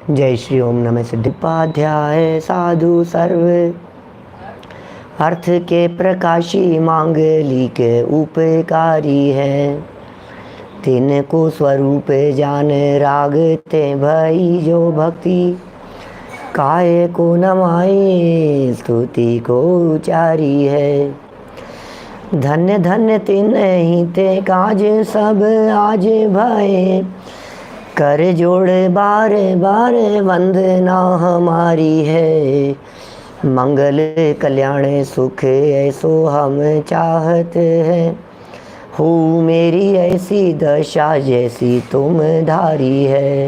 जय श्री ओम नमः सिद्धिपाध्याय साधु सर्व अर्थ के प्रकाशी मांगली के उपकारी है। तिनको स्वरूप जान रागते भई जो भक्ति काय को नमाए स्तुति को उचारी है। धन्य धन्य तिन्हि ते काज सब आज भये कर जोड़ बार बार वंदना हमारी है। मंगल कल्याण सुख ऐसो हम चाहत हैं। हो मेरी ऐसी दशा जैसी तुम धारी है।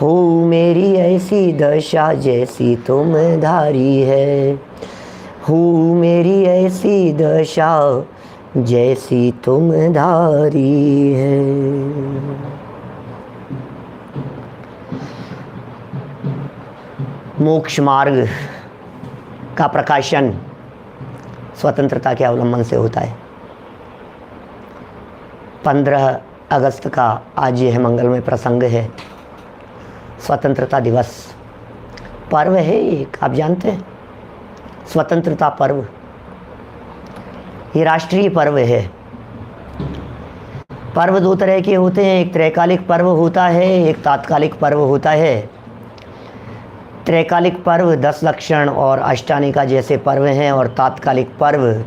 हो मेरी ऐसी दशा जैसी तुम धारी है। हो मेरी ऐसी दशा जैसी तुम धारी है। मोक्ष मार्ग का प्रकाशन स्वतंत्रता के अवलंबन से होता है। 15 अगस्त का आज यह मंगलमय प्रसंग है। स्वतंत्रता दिवस पर्व है एक, आप जानते हैं, स्वतंत्रता पर्व ये राष्ट्रीय पर्व है। पर्व दो तरह के होते हैं, एक त्रैकालिक पर्व होता है, एक तात्कालिक पर्व होता है। त्रैकालिक पर्व 10 लक्षण और अष्टानिका जैसे पर्व हैं, और तात्कालिक पर्व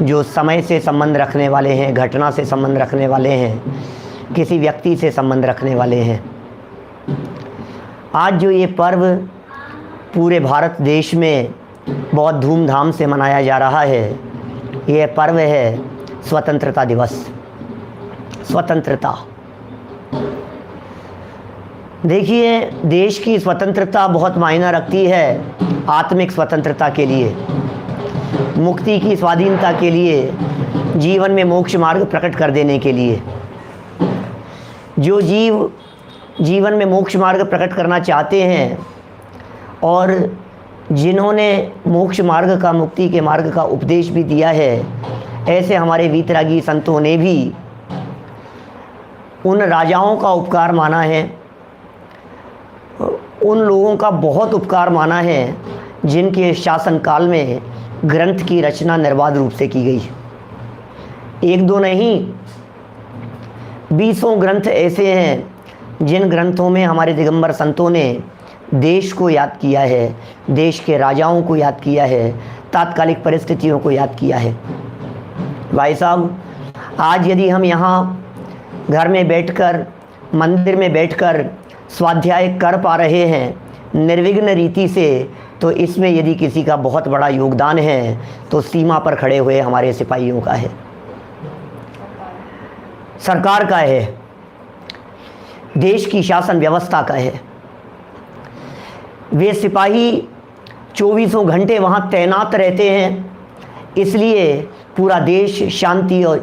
जो समय से संबंध रखने वाले हैं, घटना से संबंध रखने वाले हैं, किसी व्यक्ति से संबंध रखने वाले हैं। आज जो ये पर्व पूरे भारत देश में बहुत धूमधाम से मनाया जा रहा है, यह पर्व है स्वतंत्रता दिवस। स्वतंत्रता, देखिए, देश की स्वतंत्रता बहुत मायना रखती है आत्मिक स्वतंत्रता के लिए, मुक्ति की स्वाधीनता के लिए, जीवन में मोक्ष मार्ग प्रकट कर देने के लिए। जो जीव जीवन में मोक्ष मार्ग प्रकट करना चाहते हैं और जिन्होंने मोक्ष मार्ग का, मुक्ति के मार्ग का उपदेश भी दिया है, ऐसे हमारे वीतरागी संतों ने भी उन राजाओं का उपकार माना है, उन लोगों का बहुत उपकार माना है जिनके शासनकाल में ग्रंथ की रचना निर्बाध रूप से की गई। एक दो नहीं, 20 ग्रंथ ऐसे हैं जिन ग्रंथों में हमारे दिगंबर संतों ने देश को याद किया है, देश के राजाओं को याद किया है, तात्कालिक परिस्थितियों को याद किया है। भाई साहब, आज यदि हम यहाँ घर में बैठकर, मंदिर में बैठकर स्वाध्याय कर पा रहे हैं निर्विघ्न रीति से, तो इसमें यदि किसी का बहुत बड़ा योगदान है तो सीमा पर खड़े हुए हमारे सिपाहियों का है, सरकार का है, देश की शासन व्यवस्था का है। वे सिपाही 24 घंटे वहाँ तैनात रहते हैं, इसलिए पूरा देश शांति और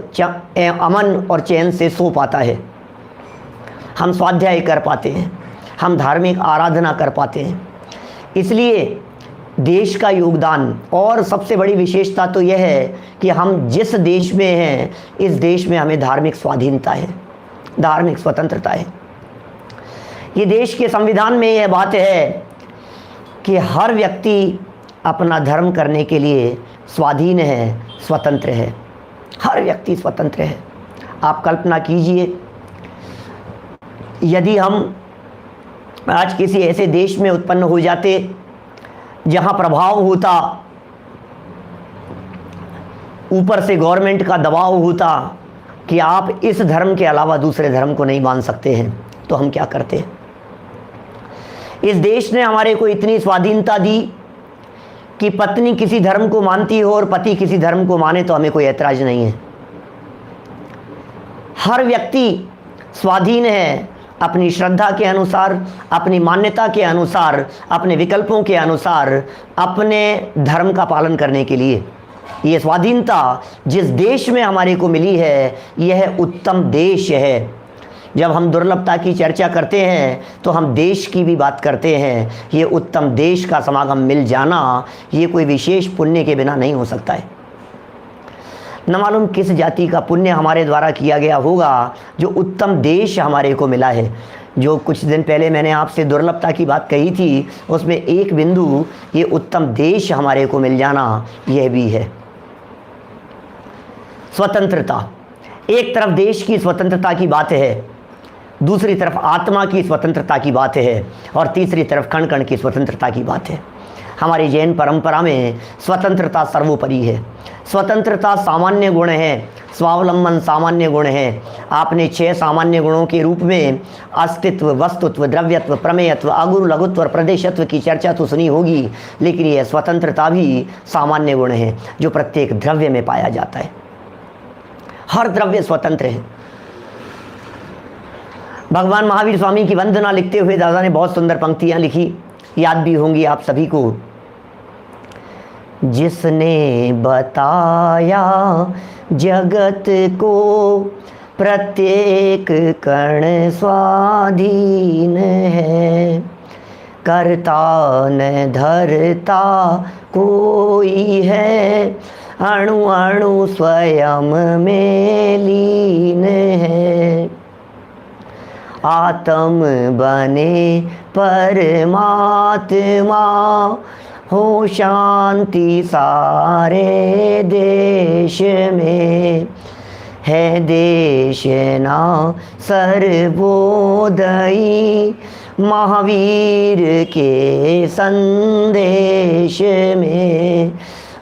अमन और चैन से सो पाता है। हम स्वाध्याय कर पाते हैं, हम धार्मिक आराधना कर पाते हैं। इसलिए देश का योगदान, और सबसे बड़ी विशेषता तो यह है कि हम जिस देश में हैं, इस देश में हमें धार्मिक स्वाधीनता है, धार्मिक स्वतंत्रता है। ये देश के संविधान में यह बात है कि हर व्यक्ति अपना धर्म करने के लिए स्वाधीन है, स्वतंत्र है। हर व्यक्ति स्वतंत्र है। आप कल्पना कीजिए, यदि हम आज किसी ऐसे देश में उत्पन्न हो जाते जहां प्रभाव होता, ऊपर से गवर्नमेंट का दबाव होता कि आप इस धर्म के अलावा दूसरे धर्म को नहीं मान सकते हैं, तो हम क्या करते? इस देश ने हमारे को इतनी स्वाधीनता दी कि पत्नी किसी धर्म को मानती हो और पति किसी धर्म को माने तो हमें कोई ऐतराज नहीं है। हर व्यक्ति स्वाधीन है अपनी श्रद्धा के अनुसार, अपनी मान्यता के अनुसार, अपने विकल्पों के अनुसार अपने धर्म का पालन करने के लिए। ये स्वाधीनता जिस देश में हमारे को मिली है, यह उत्तम देश है। जब हम दुर्लभता की चर्चा करते हैं तो हम देश की भी बात करते हैं। ये उत्तम देश का समागम मिल जाना, ये कोई विशेष पुण्य के बिना नहीं हो सकता है। न मालूम किस जाति का पुण्य हमारे द्वारा किया गया होगा जो उत्तम देश हमारे को मिला है। जो कुछ दिन पहले मैंने आपसे दुर्लभता की बात कही थी, उसमें एक बिंदु ये उत्तम देश हमारे को मिल जाना, यह भी है। स्वतंत्रता, एक तरफ देश की स्वतंत्रता की बात है, दूसरी तरफ आत्मा की स्वतंत्रता की बात है, और तीसरी तरफ कण कण की स्वतंत्रता की बात है। हमारी जैन परंपरा में स्वतंत्रता सर्वोपरि है। स्वतंत्रता सामान्य गुण है, स्वावलंबन सामान्य गुण है। आपने 6 सामान्य गुणों के रूप में अस्तित्व, वस्तुत्व, द्रव्यत्व, प्रमेयत्व, अगुरु लघुत्व और प्रदेशत्व की चर्चा तो सुनी होगी, लेकिन यह स्वतंत्रता भी सामान्य गुण है जो प्रत्येक द्रव्य में पाया जाता है। हर द्रव्य स्वतंत्र है। भगवान महावीर स्वामी की वंदना लिखते हुए दादा ने बहुत सुंदर पंक्तियां लिखी, याद भी होंगी आप सभी को। जिसने बताया जगत को प्रत्येक कण स्वाधीन है, करता न धरता कोई है, अणु अणु स्वयं में लीन है। आत्म बने परमात्मा, हो शांति सारे देश में, है देश ना सर्वोदयी, महावीर के संदेश में,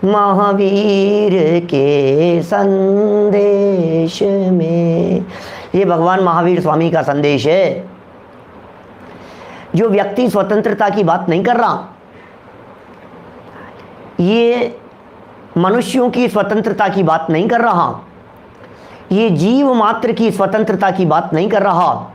महावीर के संदेश में। ये भगवान महावीर स्वामी का संदेश है। जो व्यक्ति स्वतंत्रता की बात नहीं कर रहा, ये मनुष्यों की स्वतंत्रता की बात नहीं कर रहा, ये जीव मात्र की स्वतंत्रता की बात नहीं कर रहा,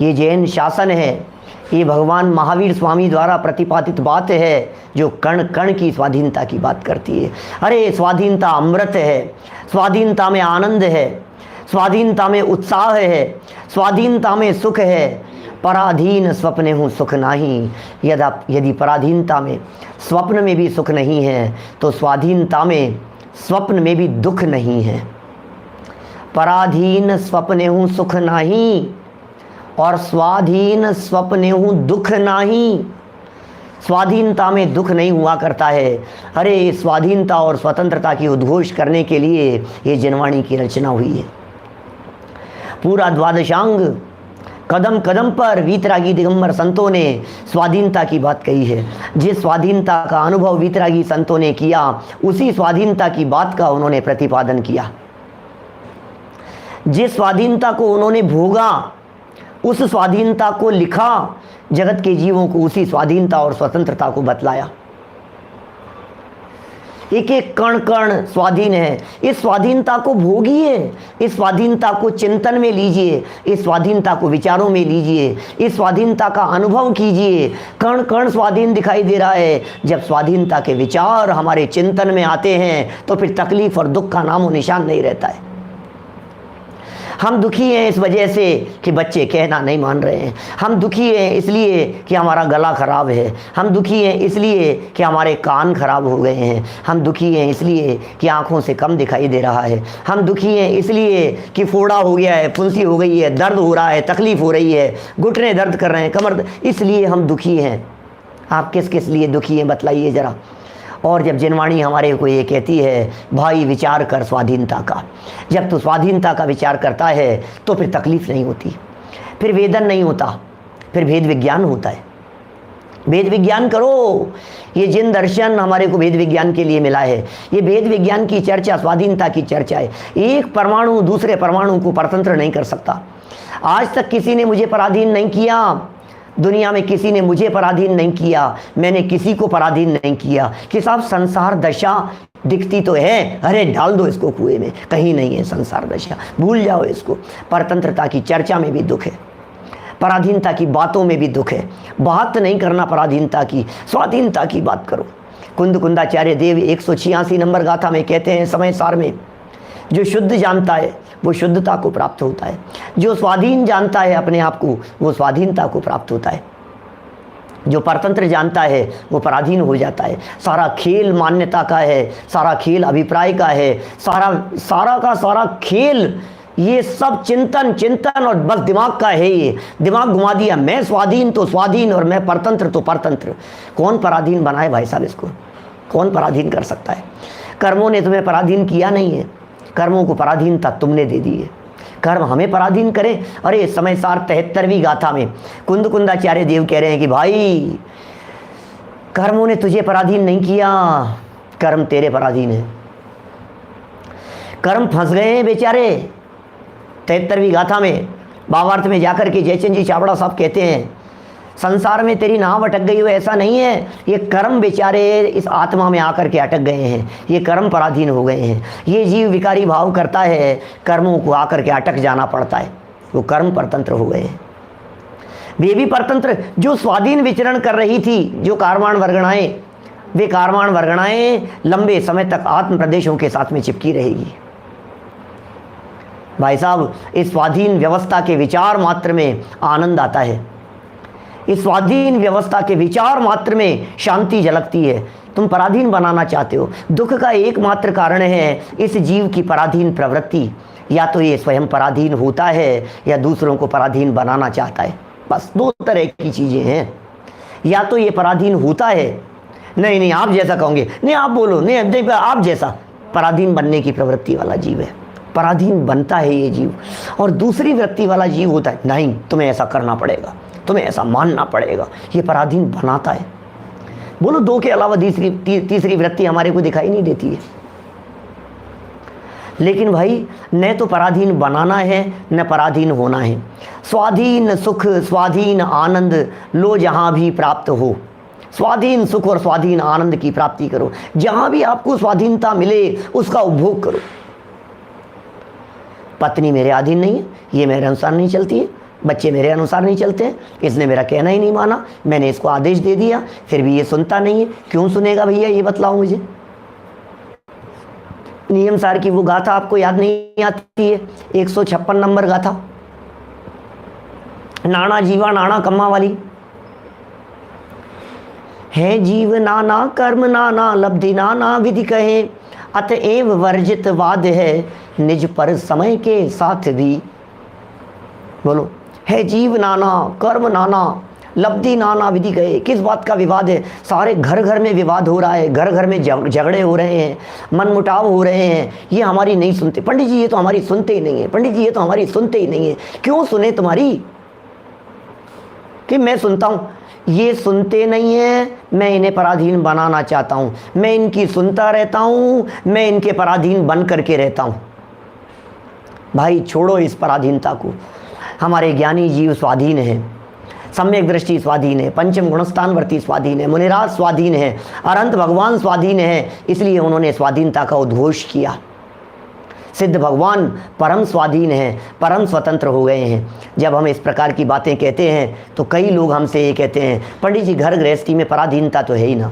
ये जैन शासन है, ये भगवान महावीर स्वामी द्वारा प्रतिपादित बात है जो कण कण की स्वाधीनता की बात करती है। अरे स्वाधीनता अमृत है, स्वाधीनता में आनंद है, स्वाधीनता में उत्साह है, स्वाधीनता में सुख है। पराधीन स्वप्ने हूँ सुख नहीं, यदि पराधीनता में स्वप्न में भी सुख नहीं है तो स्वाधीनता में स्वप्न में भी दुख नहीं है। पराधीन स्वप्ने हूँ सुख नहीं और स्वाधीन स्वप्ने हूँ दुख नहीं। स्वाधीनता में दुख नहीं हुआ करता है। अरे स्वाधीनता और स्वतंत्रता की उद्घोष करने के लिए ये जिनवाणी की रचना हुई है। पूरा द्वादशांग कदम कदम पर वीतरागी दिगंबर संतों ने स्वाधीनता की बात कही है। जिस स्वाधीनता का अनुभव वीतरागी संतों ने किया, उसी स्वाधीनता की बात का उन्होंने प्रतिपादन किया। जिस स्वाधीनता को उन्होंने भोगा, उस स्वाधीनता को लिखा, जगत के जीवों को उसी स्वाधीनता और स्वतंत्रता को बतलाया। एक एक कण कण स्वाधीन है। इस स्वाधीनता को भोगिए, इस स्वाधीनता को चिंतन में लीजिए, इस स्वाधीनता को विचारों में लीजिए, इस स्वाधीनता का अनुभव कीजिए। कण कण स्वाधीन दिखाई दे रहा है। जब स्वाधीनता के विचार हमारे चिंतन में आते हैं तो फिर तकलीफ और दुख का नामो निशान नहीं रहता है। हम दुखी हैं इस वजह से कि बच्चे कहना नहीं मान रहे हैं। हम दुखी हैं इसलिए कि हमारा गला ख़राब है। हम दुखी हैं इसलिए कि हमारे कान खराब हो गए हैं। हम दुखी हैं इसलिए कि आँखों से कम दिखाई दे रहा है। हम दुखी हैं इसलिए कि फोड़ा हो गया है, फुंसी हो गई है, दर्द हो रहा है, तकलीफ़ हो रही है, घुटने दर्द कर रहे हैं, कमर, इसलिए हम दुखी हैं। आप किस किस लिए दुखी हैं बताइए ज़रा। और जब जिनवाणी हमारे को ये कहती है, भाई विचार कर स्वाधीनता का, जब तू स्वाधीनता का विचार करता है तो फिर तकलीफ़ नहीं होती, फिर वेदन नहीं होता, फिर भेद विज्ञान होता है। भेद विज्ञान करो। ये जिन दर्शन हमारे को भेद विज्ञान के लिए मिला है, ये भेद विज्ञान की चर्चा स्वाधीनता की चर्चा है। एक परमाणु दूसरे परमाणु को परतंत्र नहीं कर सकता। आज तक किसी ने मुझे पराधीन नहीं किया, दुनिया में किसी ने मुझे पराधीन नहीं किया, मैंने किसी को पराधीन नहीं किया। कि साहब संसार दशा दिखती तो है, अरे डाल दो इसको कुएं में, कहीं नहीं है संसार दशा, भूल जाओ इसको। परतंत्रता की चर्चा में भी दुख है, पराधीनता की बातों में भी दुख है। बात नहीं करना पराधीनता की, स्वाधीनता की बात करो। कुंद कुंदाचार्य देव 186 नंबर गाथा में कहते हैं समय सार में, जो शुद्ध जानता है वो शुद्धता को प्राप्त होता है, जो स्वाधीन जानता है अपने आप को वो स्वाधीनता को प्राप्त होता है, जो परतंत्र जानता है वो पराधीन हो जाता है। सारा खेल मान्यता का है, सारा खेल अभिप्राय का है, सारा का सारा खेल ये सब चिंतन चिंतन और बस दिमाग का है। ये दिमाग घुमा दिया, मैं स्वाधीन तो स्वाधीन और मैं परतंत्र तो परतंत्र। कौन पराधीन बनाए भाई साहब इसको? कौन पराधीन कर सकता है? कर्मों ने तुम्हें पराधीन किया नहीं है, कर्मों को पराधीनता तुमने दे दी है। कर्म हमें पराधीन करे। अरे समय सार 73वीं गाथा में कुंद कुंदाचार्य देव कह रहे हैं कि भाई कर्मों ने तुझे पराधीन नहीं किया, कर्म तेरे पराधीन है। कर्म फंस गए हैं बेचारे। 73वीं गाथा में भावार्थ में जाकर के जयचंद जी चावड़ा साहब कहते हैं, संसार में तेरी नाव अटक गई हो, ऐसा नहीं है, ये कर्म बेचारे इस आत्मा में आकर के अटक गए हैं, ये कर्म पराधीन हो गए हैं। ये जीव विकारी भाव करता है, कर्मों को आकर के अटक जाना पड़ता है, वो कर्म परतंत्र हो गए हैं। वे भी परतंत्र जो स्वाधीन विचरण कर रही थी, जो कारवाण वर्गणाएं, वे कारवाण वर्गणाएं लंबे समय तक आत्म प्रदेशों के साथ में चिपकी रहेगी। भाई साहब, इस स्वाधीन व्यवस्था के विचार मात्र में आनंद आता है, इस स्वाधीन व्यवस्था के विचार मात्र में शांति झलकती है। तुम पराधीन बनाना चाहते हो, दुख का एकमात्र कारण है इस जीव की पराधीन प्रवृत्ति। या तो ये स्वयं पराधीन होता है या दूसरों को पराधीन बनाना चाहता है। बस दो तरह की चीज़ें हैं। या तो ये पराधीन होता है, नहीं नहीं आप जैसा कहोगे, नहीं आप बोलो, नहीं आप जैसा, पराधीन बनने की प्रवृत्ति वाला जीव है, पराधीन बनता है ये जीव। और दूसरी वृत्ति वाला जीव होता है, नहीं तुम्हें ऐसा करना पड़ेगा, तुम्हें ऐसा मानना पड़ेगा, ये पराधीन बनाता है। बोलो दो के अलावा तीसरी वृत्ति हमारे को दिखाई नहीं देती है। लेकिन भाई न तो पराधीन बनाना है न पराधीन होना है। स्वाधीन सुख स्वाधीन आनंद लो जहाँ भी प्राप्त हो। स्वाधीन सुख और स्वाधीन आनंद की प्राप्ति करो, जहाँ भी आपको स्वाधीनता मिले उसका उपभोग करो। पत्नी मेरे अधीन नहीं है, ये मेरे अनुसार नहीं चलती है, बच्चे मेरे अनुसार नहीं चलते हैं, इसने मेरा कहना ही नहीं माना, मैंने इसको आदेश दे दिया, फिर भी ये सुनता नहीं है। क्यों सुनेगा भैया, ये बतलाओ मुझे। नियम सार की वो गाथा आपको याद नहीं आती है? 156 नंबर गाथा, नाना जीवा नाना कम्मा वाली। है जीव नाना कर्म नाना लब्धि नाना विधि कहे, अतएव वर्जित वाद है निज पर समय के साथ भी। बोलो, है जीव नाना कर्म नाना लब्धि नाना विधि कहे। किस बात का विवाद है? सारे घर घर में विवाद हो रहा है, घर घर में झगड़े हो रहे हैं, मनमुटाव हो रहे हैं। ये हमारी नहीं सुनते, पंडित जी ये तो हमारी सुनते ही नहीं है, पंडित जी ये तो हमारी सुनते ही नहीं है। क्यों सुने तुम्हारी? कि मैं सुनता हूँ, ये सुनते नहीं है, मैं इन्हें पराधीन बनाना चाहता हूँ, मैं इनकी सुनता रहता हूँ, मैं इनके पराधीन बन करके रहता हूँ। भाई छोड़ो इस पराधीनता को। हमारे ज्ञानी जीव स्वाधीन है, सम्यक दृष्टि स्वाधीन है, पंचम गुणस्थानवर्ती स्वाधीन है, मुनिराज स्वाधीन है, अनंत भगवान स्वाधीन है, इसलिए उन्होंने स्वाधीनता का उद्घोष किया। सिद्ध भगवान परम स्वाधीन हैं, परम स्वतंत्र हो गए हैं। जब हम इस प्रकार की बातें कहते हैं तो कई लोग हमसे ये कहते हैं, पंडित जी घर गृहस्थी में पराधीनता तो है ही ना,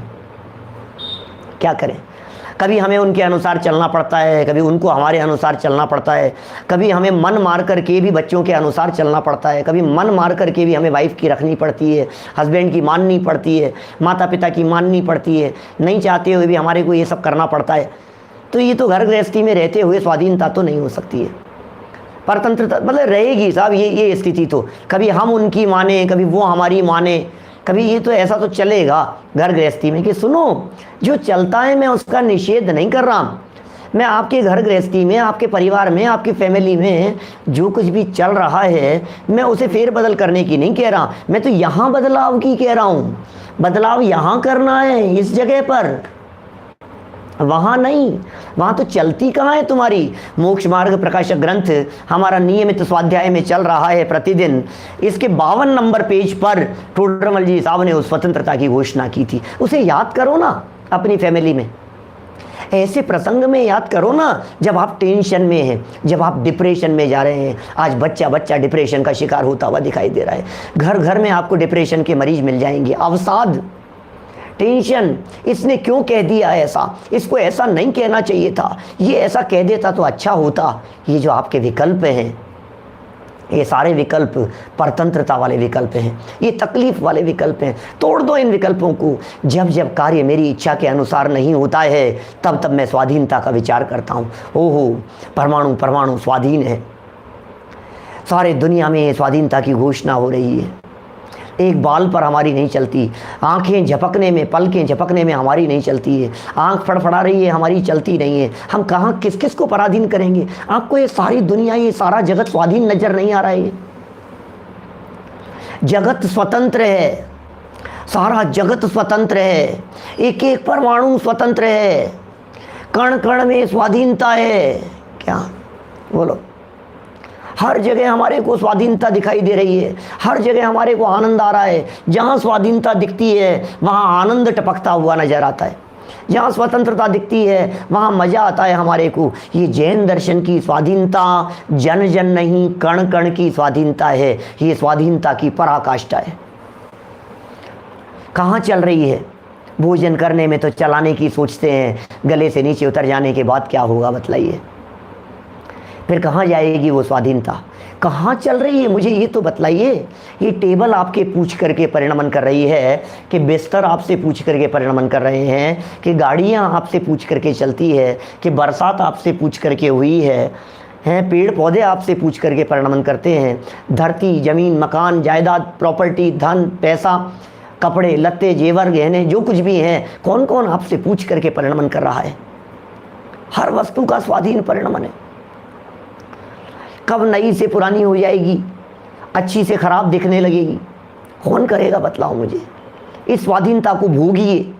क्या करें? कभी हमें उनके अनुसार चलना पड़ता है, कभी उनको हमारे अनुसार चलना पड़ता है, कभी हमें मन मार करके भी बच्चों के अनुसार चलना पड़ता है, कभी मन मार करके भी हमें वाइफ की रखनी पड़ती है, हस्बैंड की माननी पड़ती है, माता पिता की माननी पड़ती है, नहीं चाहते हुए भी हमारे को ये सब करना पड़ता है। तो ये तो घर गृहस्थी में रहते हुए स्वाधीनता तो नहीं हो सकती है, परतंत्रता मतलब रहेगी साहब। ये स्थिति तो कभी हम उनकी माने, कभी वो हमारी माने, कभी ये तो ऐसा तो चलेगा घर गृहस्थी में कि सुनो जो चलता है मैं उसका निषेध नहीं कर रहा। मैं आपके घर गृहस्थी में, आपके परिवार में, आपकी फैमिली में जो कुछ भी चल रहा है मैं उसे फेर बदल करने की नहीं कह रहा, मैं तो यहाँ बदलाव की कह रहा हूँ। बदलाव यहाँ करना है इस जगह पर, वहाँ नहीं। वहाँ तो चलती कहाँ है तुम्हारी? मोक्ष मार्ग प्रकाशक ग्रंथ हमारा नियमित स्वाध्याय में चल रहा है प्रतिदिन। इसके 52 नंबर पेज पर टोडरमल जी साहब ने उस स्वतंत्रता की घोषणा की थी। उसे याद करो ना अपनी फैमिली में, ऐसे प्रसंग में याद करो ना जब आप टेंशन में हैं, जब आप डिप्रेशन में जा रहे हैं। आज बच्चा बच्चा डिप्रेशन का शिकार होता हुआ दिखाई दे रहा है। घर घर में आपको डिप्रेशन के मरीज मिल जाएंगे। अवसाद, टेंशन, इसने क्यों कह दिया ऐसा, इसको ऐसा नहीं कहना चाहिए था, ये ऐसा कह देता तो अच्छा होता। ये जो आपके विकल्प हैं, ये सारे विकल्प परतंत्रता वाले विकल्प हैं, ये तकलीफ वाले विकल्प हैं। तोड़ दो इन विकल्पों को। जब जब कार्य मेरी इच्छा के अनुसार नहीं होता है तब तब मैं स्वाधीनता का विचार करता हूँ। ओहो परमाणु परमाणु स्वाधीन है, सारे दुनिया में स्वाधीनता की घोषणा हो रही है। एक बाल पर हमारी नहीं चलती, आंखें झपकने में, पलकें झपकने में हमारी नहीं चलती है, आंख फड़फड़ा रही है हमारी चलती नहीं है। हम कहाँ किस किस को पराधीन करेंगे? आपको ये सारी दुनिया, ये सारा जगत स्वाधीन नजर नहीं आ रहा है? जगत स्वतंत्र है, सारा जगत स्वतंत्र है, एक एक परमाणु स्वतंत्र है, कण कण में स्वाधीनता है। क्या बोलो? हर जगह हमारे को स्वाधीनता दिखाई दे रही है, हर जगह हमारे को आनंद आ रहा है। जहाँ स्वाधीनता दिखती है वहाँ आनंद टपकता हुआ नजर आता है, जहाँ स्वतंत्रता दिखती है वहाँ मज़ा आता है हमारे को। ये जैन दर्शन की स्वाधीनता जन जन नहीं, कण कण की स्वाधीनता है। ये स्वाधीनता की पराकाष्ठा है। कहाँ चल रही है? भोजन करने में तो चलाने की सोचते हैं, गले से नीचे उतर जाने के बाद क्या होगा बतलाइए? फिर कहाँ जाएगी वो स्वाधीनता? कहाँ चल रही है? मुझे ये तो बतलाइए। ये टेबल आपके पूछ करके परिणमन कर रही है, कि बिस्तर आपसे पूछ करके परिणमन कर रहे हैं, कि गाड़ियाँ आपसे पूछ करके चलती है, कि बरसात आपसे पूछ करके हुई है, पेड़ पौधे आपसे पूछ करके परिणमन करते हैं, धरती, ज़मीन, मकान, जायदाद, प्रॉपर्टी, धन, पैसा, कपड़े लत्ते, जेवर, गहने, जो कुछ भी हैं, कौन कौन आपसे पूछ करके परिणमन कर रहा है? हर वस्तु का स्वाधीन परिणमन है। कब नई से पुरानी हो जाएगी, अच्छी से खराब दिखने लगेगी, कौन करेगा बतलाओ मुझे? इस स्वाधीनता को भोगिए।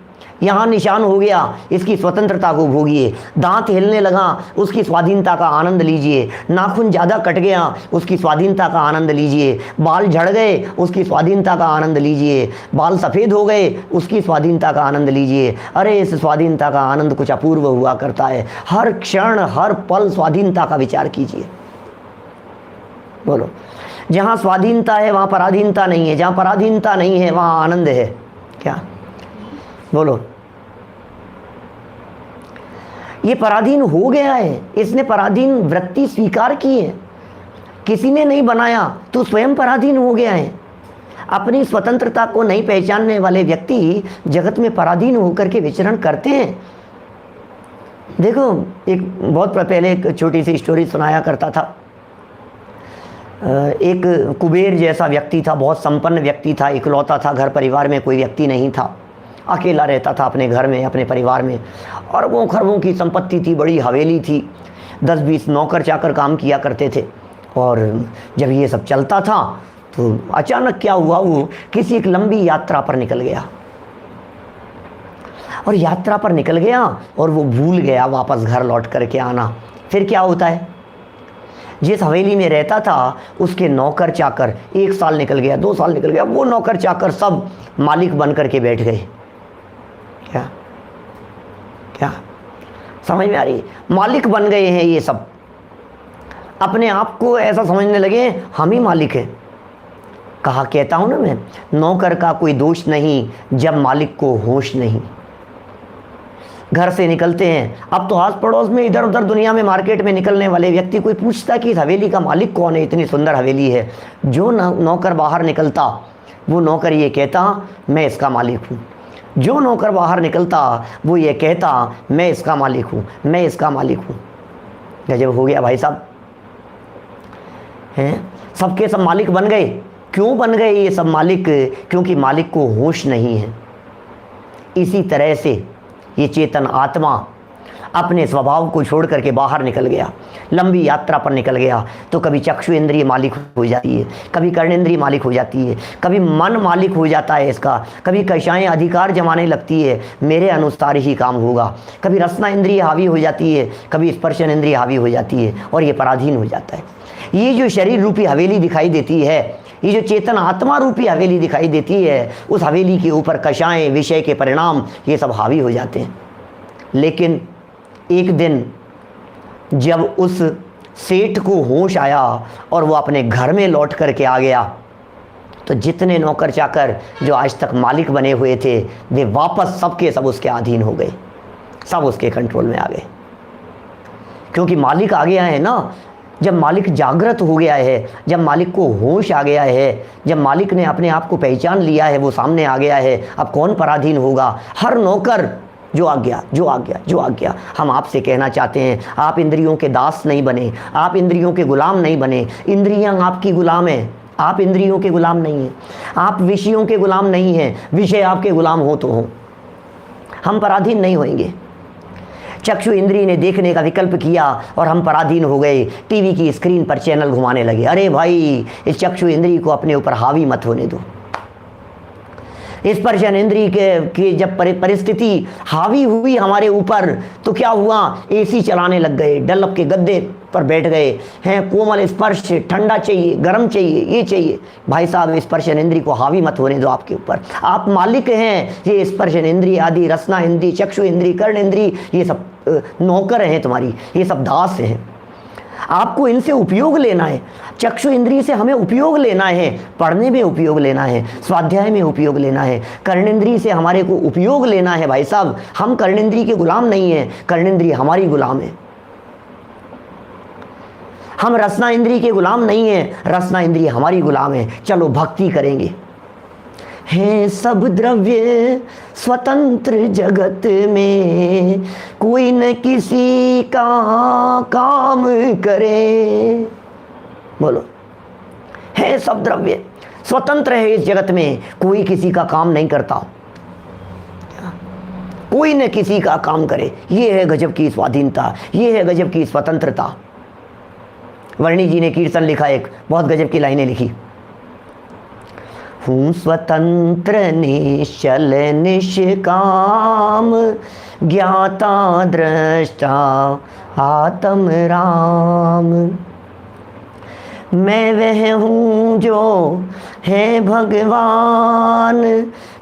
यहाँ निशान हो गया, इसकी स्वतंत्रता को भोगिए। दांत हिलने लगा, उसकी स्वाधीनता का आनंद लीजिए। नाखून ज़्यादा कट गया, उसकी स्वाधीनता का आनंद लीजिए। बाल झड़ गए, उसकी स्वाधीनता का आनंद लीजिए। बाल सफ़ेद हो गए, उसकी स्वाधीनता का आनंद लीजिए। अरे इस स्वाधीनता का आनंद कुछ अपूर्व हुआ करता है। हर क्षण, हर पल स्वाधीनता का विचार कीजिए। बोलो, जहाँ स्वाधीनता है वहाँ पराधीनता नहीं है, जहाँ पराधीनता नहीं है वहाँ आनंद है। क्या बोलो? ये पराधीन हो गया है, इसने पराधीन वृत्ति स्वीकार की है, किसी ने नहीं बनाया, तो स्वयं पराधीन हो गया है। अपनी स्वतंत्रता को नहीं पहचानने वाले व्यक्ति जगत में पराधीन होकर के विचरण करते हैं। देखो, एक बहुत पहले एक छोटी सी स्टोरी सुनाया करता था। एक कुबेर जैसा व्यक्ति था, बहुत संपन्न व्यक्ति था, इकलौता था, घर परिवार में कोई व्यक्ति नहीं था, अकेला रहता था अपने घर में, अपने परिवार में। अरबों खरबों की संपत्ति थी, बड़ी हवेली थी, 10-20 नौकर चाकर काम किया करते थे। और जब ये सब चलता था तो अचानक क्या हुआ, वो किसी एक लंबी यात्रा पर निकल गया। और यात्रा पर निकल गया और वो भूल गया वापस घर लौट करके आना। फिर क्या होता है, जिस हवेली में रहता था उसके नौकर चाकर 1 साल निकल गया, 2 साल निकल गया, वो नौकर चाकर सब मालिक बन करके बैठ गए। क्या क्या समझ में आ रही? मालिक बन गए हैं ये सब, अपने आप को ऐसा समझने लगे हम ही मालिक हैं। कहा कहता हूं ना मैं, नौकर का कोई दोष नहीं जब मालिक को होश नहीं। घर से निकलते हैं, अब तो आस पड़ोस में इधर उधर दुनिया में मार्केट में निकलने वाले व्यक्ति कोई पूछता कि इस हवेली का मालिक कौन है, इतनी सुंदर हवेली है। जो नौकर बाहर निकलता वो नौकर ये कहता मैं इसका मालिक हूँ। जो नौकर बाहर निकलता वो ये कहता मैं इसका मालिक हूँ, मैं इसका मालिक हूँ। गजब हो गया भाई साहब, हैं? सबके सब मालिक बन गए। क्यों बन गए ये सब मालिक? क्योंकि मालिक को होश नहीं है। इसी तरह से ये चेतन आत्मा अपने स्वभाव को छोड़ करके बाहर निकल गया, लंबी यात्रा पर निकल गया। तो कभी चक्षु इंद्रिय मालिक हो जाती है, कभी कर्णेंद्रिय मालिक हो जाती है, कभी मन मालिक हो जाता है इसका, कभी कषाएँ अधिकार जमाने लगती है, मेरे अनुसार ही काम होगा। कभी रसना इंद्रिय हावी हो जाती है, कभी स्पर्शन इंद्रिय हावी हो जाती है और ये पराधीन हो जाता है। ये जो शरीर रूपी हवेली दिखाई देती है, ये जो चेतन आत्मा रूपी हवेली दिखाई देती है, उस हवेली के ऊपर कषाएँ, विषय के परिणाम, ये सब हावी हो जाते हैं। लेकिन एक दिन जब उस सेठ को होश आया और वो अपने घर में लौट करके आ गया, तो जितने नौकर चाकर जो आज तक मालिक बने हुए थे वे वापस सबके सब उसके अधीन हो गए, सब उसके कंट्रोल में आ गए। क्योंकि मालिक आ गया है ना। जब मालिक जागृत हो गया है, जब मालिक को होश आ गया है, जब मालिक ने अपने आप को पहचान लिया है, वो सामने आ गया है, अब कौन पराधीन होगा? हर नौकर जो आज्ञा, जो आज्ञा, जो आज्ञा। हम आपसे कहना चाहते हैं, आप इंद्रियों के दास नहीं बने, आप इंद्रियों के गुलाम नहीं बने। इंद्रियां आपकी गुलाम है, आप इंद्रियों के गुलाम नहीं हैं। आप विषयों के गुलाम नहीं हैं, विषय आपके गुलाम हो तो हो। हम पराधीन नहीं होंगे। चक्षु इंद्री ने देखने का विकल्प किया और हम पराधीन हो गए, टीवी की स्क्रीन पर चैनल घुमाने लगे। अरे भाई, इस चक्षु इंद्री को अपने ऊपर हावी मत होने दो। स्पर्शन इंद्री के जब परिस्थिति हावी हुई हमारे ऊपर तो क्या हुआ, एसी चलाने लग गए, डल्लब के गद्दे पर बैठ गए हैं। कोमल स्पर्श, ठंडा चाहिए, गर्म चाहिए, ये चाहिए। भाई साहब, स्पर्शन इंद्री को हावी मत होने दो आपके ऊपर। आप मालिक हैं। ये स्पर्शन इंद्री आदि, रसना इंद्री, चक्षु इंद्री, कर्ण इंद्री, ये सब नौकर हैं तुम्हारी, ये सब दास हैं। आपको इनसे उपयोग लेना है। चक्षु इंद्रिय से हमें उपयोग लेना है, पढ़ने में उपयोग लेना है, स्वाध्याय में उपयोग लेना है। कर्णेंद्रिय से हमारे को उपयोग लेना है। भाई साहब, हम कर्णेंद्रिय के गुलाम नहीं हैं, कर्णेंद्रिय हमारी गुलाम है। हम रसना इंद्रिय के गुलाम नहीं हैं, रसना इंद्रिय हमारी गुलाम है। चलो भक्ति करेंगे। हैं सब द्रव्य स्वतंत्र जगत में, कोई न किसी का काम करे। बोलो, है सब द्रव्य स्वतंत्र है इस जगत में, कोई किसी का काम नहीं करता, कोई न किसी का काम करे। ये है गजब की स्वाधीनता, ये है गजब की स्वतंत्रता। वर्णी जी ने कीर्तन लिखा, एक बहुत गजब की लाइनें लिखी। हूँ स्वतंत्र निश्चल निष्काम, ज्ञाता दृष्टा आत्म राम। मैं वह हूँ जो है भगवान,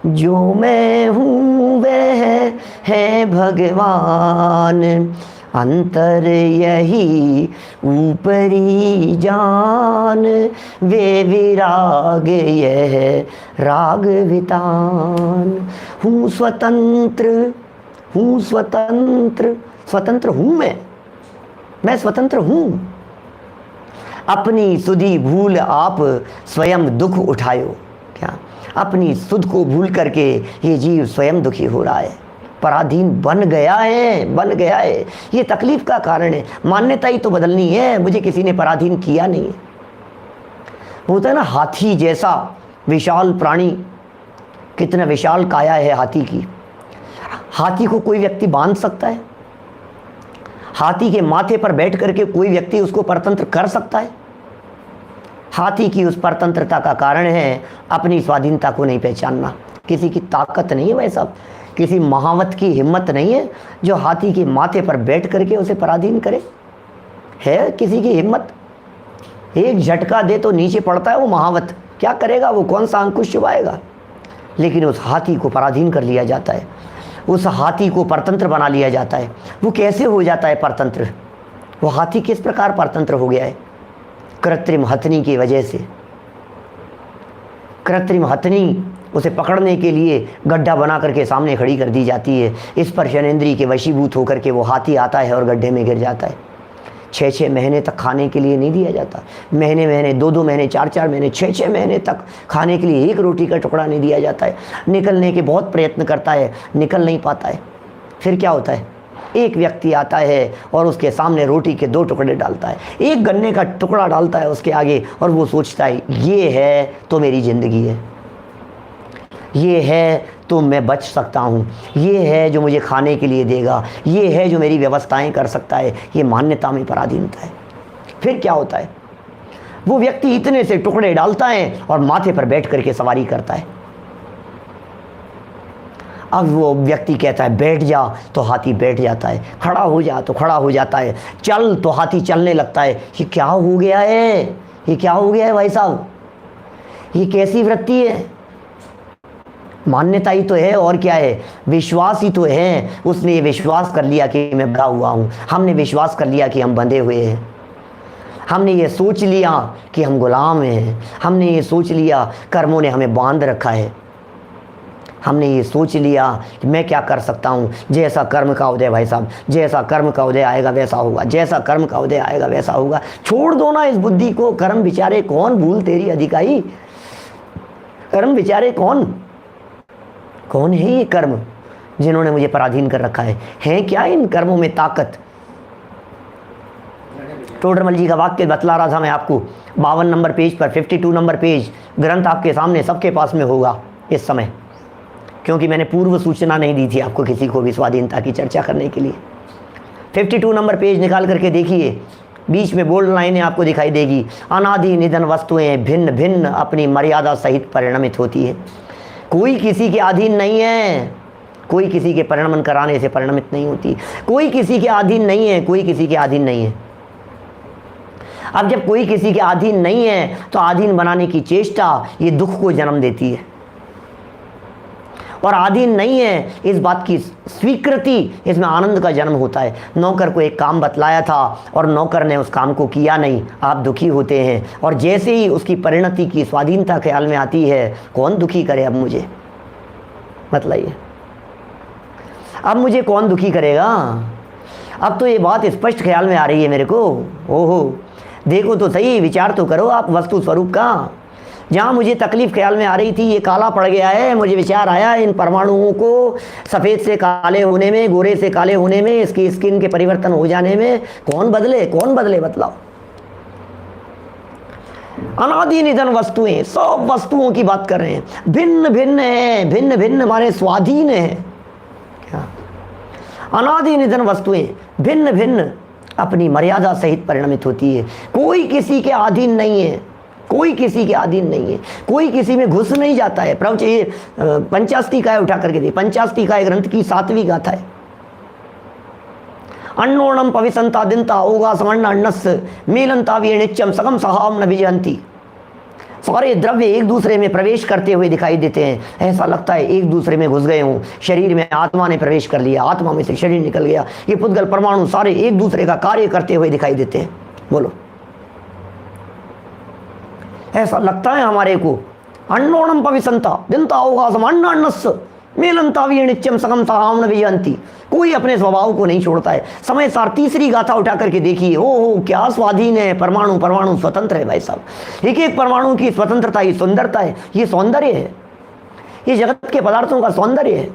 जो मैं हूँ वह है भगवान। अंतर यही ऊपरी जान, वे विराग यह राग वितान। हूँ स्वतंत्र, हूँ स्वतंत्र, स्वतंत्र हूँ मैं स्वतंत्र हूँ। अपनी सुधि भूल आप स्वयं दुख उठायो। क्या अपनी सुध को भूल करके ये जीव स्वयं दुखी हो रहा है, पराधीन बन गया है, बन गया है। ये तकलीफ का कारण है। मान्यता ही तो बदलनी है, मुझे किसी ने पराधीन किया नहीं है। होता है ना, हाथी जैसा विशाल प्राणी, कितना विशाल काया है हाथी की। हाथी को कोई व्यक्ति बांध सकता है? हाथी के माथे पर बैठ करके कोई व्यक्ति उसको परतंत्र कर सकता है? हाथी की उस परतंत्रता का कारण है अपनी स्वाधीनता को नहीं पहचानना। किसी की ताकत नहीं है भाई साहब, किसी महावत की हिम्मत नहीं है जो हाथी के माथे पर बैठ करके उसे पराधीन करे। है किसी की हिम्मत? एक झटका दे तो नीचे पड़ता है वो महावत, क्या करेगा वो, कौन सा अंकुश चुभाएगा? लेकिन उस हाथी को पराधीन कर लिया जाता है, उस हाथी को परतंत्र बना लिया जाता है। वो कैसे हो जाता है परतंत्र? वो हाथी किस प्रकार परतंत्र हो गया है? कृत्रिम हथनी की वजह से। कृत्रिम हथनी उसे पकड़ने के लिए गड्ढा बना करके सामने खड़ी कर दी जाती है। स्पर्शनेंद्रिय के वशीभूत होकर के वो हाथी आता है और गड्ढे में गिर जाता है। 6-6 महीने तक खाने के लिए नहीं दिया जाता। महीने महीने, 2-2 महीने, 4-4 महीने, 6-6 महीने तक खाने के लिए एक रोटी का टुकड़ा नहीं दिया जाता है। निकलने के बहुत प्रयत्न करता है, निकल नहीं पाता है। फिर क्या होता है? एक व्यक्ति आता है और उसके सामने रोटी के 2 टुकड़े डालता है, एक गन्ने का टुकड़ा डालता है उसके आगे, और वो सोचता है ये है तो मेरी ज़िंदगी है, ये है तो मैं बच सकता हूँ, ये है जो मुझे खाने के लिए देगा, ये है जो मेरी व्यवस्थाएं कर सकता है। ये मान्यता में पराधीनता है। फिर क्या होता है? वो व्यक्ति इतने से टुकड़े डालता है और माथे पर बैठ करके सवारी करता है। अब वो व्यक्ति कहता है बैठ जा, तो हाथी बैठ जाता है, खड़ा हो जा तो खड़ा हो जाता है, चल तो हाथी चलने लगता है। ये क्या हो गया है? ये क्या हो गया है भाई साहब? ये कैसी वृत्ति है? मान्यता ही तो है, और क्या है? विश्वास ही तो है। उसने ये विश्वास कर लिया कि मैं बंधा हुआ हूँ, हमने विश्वास कर लिया कि हम बंधे हुए हैं, हमने ये सोच लिया कि हम गुलाम हैं, हमने ये सोच लिया कर्मों ने हमें बांध रखा है, हमने ये सोच लिया कि मैं क्या कर सकता हूँ। जैसा कर्म का उदय भाई साहब, जैसा कर्म का उदय आएगा वैसा होगा, जैसा कर्म का उदय आएगा वैसा होगा। छोड़ दो ना इस बुद्धि को। कर्म बिचारे कौन भूल तेरी अधिकाई? कर्म बिचारे कौन है ये कर्म? जिन्होंने मुझे पराधीन कर रखा है क्या इन कर्मों में ताकत? टोडरमल जी का वाक्य बतला रहा था मैं आपको, 52 नंबर पेज पर, 52 नंबर पेज, ग्रंथ आपके सामने सबके पास में होगा इस समय, क्योंकि मैंने पूर्व सूचना नहीं दी थी आपको किसी को भी स्वाधीनता की चर्चा करने के लिए। 52 नंबर पेज निकाल करके देखिए, बीच में बोल्ड लाइनें आपको दिखाई देगी। अनादि निधन वस्तुएं भिन्न भिन्न अपनी मर्यादा सहित परिणमित होती है। कोई किसी के अधीन नहीं है, कोई किसी के परिणमन कराने से परिणमित नहीं होती। कोई किसी के अधीन नहीं है, कोई किसी के अधीन नहीं है। अब जब कोई किसी के अधीन नहीं है तो अधीन बनाने की चेष्टा ये दुख को जन्म देती है, और अधीन नहीं है इस बात की स्वीकृति, इसमें आनंद का जन्म होता है। नौकर को एक काम बतलाया था और नौकर ने उस काम को किया नहीं, आप दुखी होते हैं, और जैसे ही उसकी परिणति की स्वाधीनता ख्याल में आती है, कौन दुखी करे अब मुझे, बतलाइए, अब मुझे कौन दुखी करेगा? अब तो ये बात स्पष्ट ख्याल में आ रही है मेरे को। ओहो, देखो तो सही, विचार तो करो आप वस्तु स्वरूप का। जहाँ मुझे तकलीफ ख्याल में आ रही थी, ये काला पड़ गया है, मुझे विचार आया इन परमाणुओं को सफ़ेद से काले होने में, गोरे से काले होने में, इसकी स्किन के परिवर्तन हो जाने में कौन बदले, कौन बदले, बतलाओ। अनादि निधन वस्तुएं, सब वस्तुओं की बात कर रहे हैं, भिन्न भिन्न है, भिन्न भिन्न हमारे स्वाधीन है। क्या? अनादि निधन वस्तुएं भिन्न भिन्न अपनी मर्यादा सहित परिणमित होती है। कोई किसी के अधीन नहीं है, कोई किसी के अधीन नहीं है, कोई किसी में घुस नहीं जाता है। प्रभु ये पंचास्तिकाय उठा करके दे, पंचास्तिकाय ग्रंथ की 7वीं गाथा है। अन्नोणम पविसंता दिनता ओगा समर्ण अन्नस मेलंता वीणिच्यम सगम सहाम न विजयंती। सारे द्रव्य एक दूसरे में प्रवेश करते हुए दिखाई देते हैं, ऐसा लगता है एक दूसरे में घुस गए हों। शरीर में आत्मा ने प्रवेश कर लिया, आत्मा में से शरीर निकल गया, ये पुद्गल परमाणु सारे एक दूसरे का कार्य करते हुए दिखाई देते हैं। बोलो, ऐसा लगता है हमारे को। अन्नोणम पविसंता दिनता होगा अन्न अन्नस मेलंता वीणिच्यम सगम सहाम न विजयंती। कोई अपने स्वभाव को नहीं छोड़ता है। समय सार 3री गाथा उठा करके देखिए, ओहो क्या स्वाधीन है परमाणु, परमाणु स्वतंत्र है भाई साहब। एक एक परमाणु की स्वतंत्रता ही सुंदरता है, ये सौंदर्य है, ये जगत के पदार्थों का सौंदर्य है।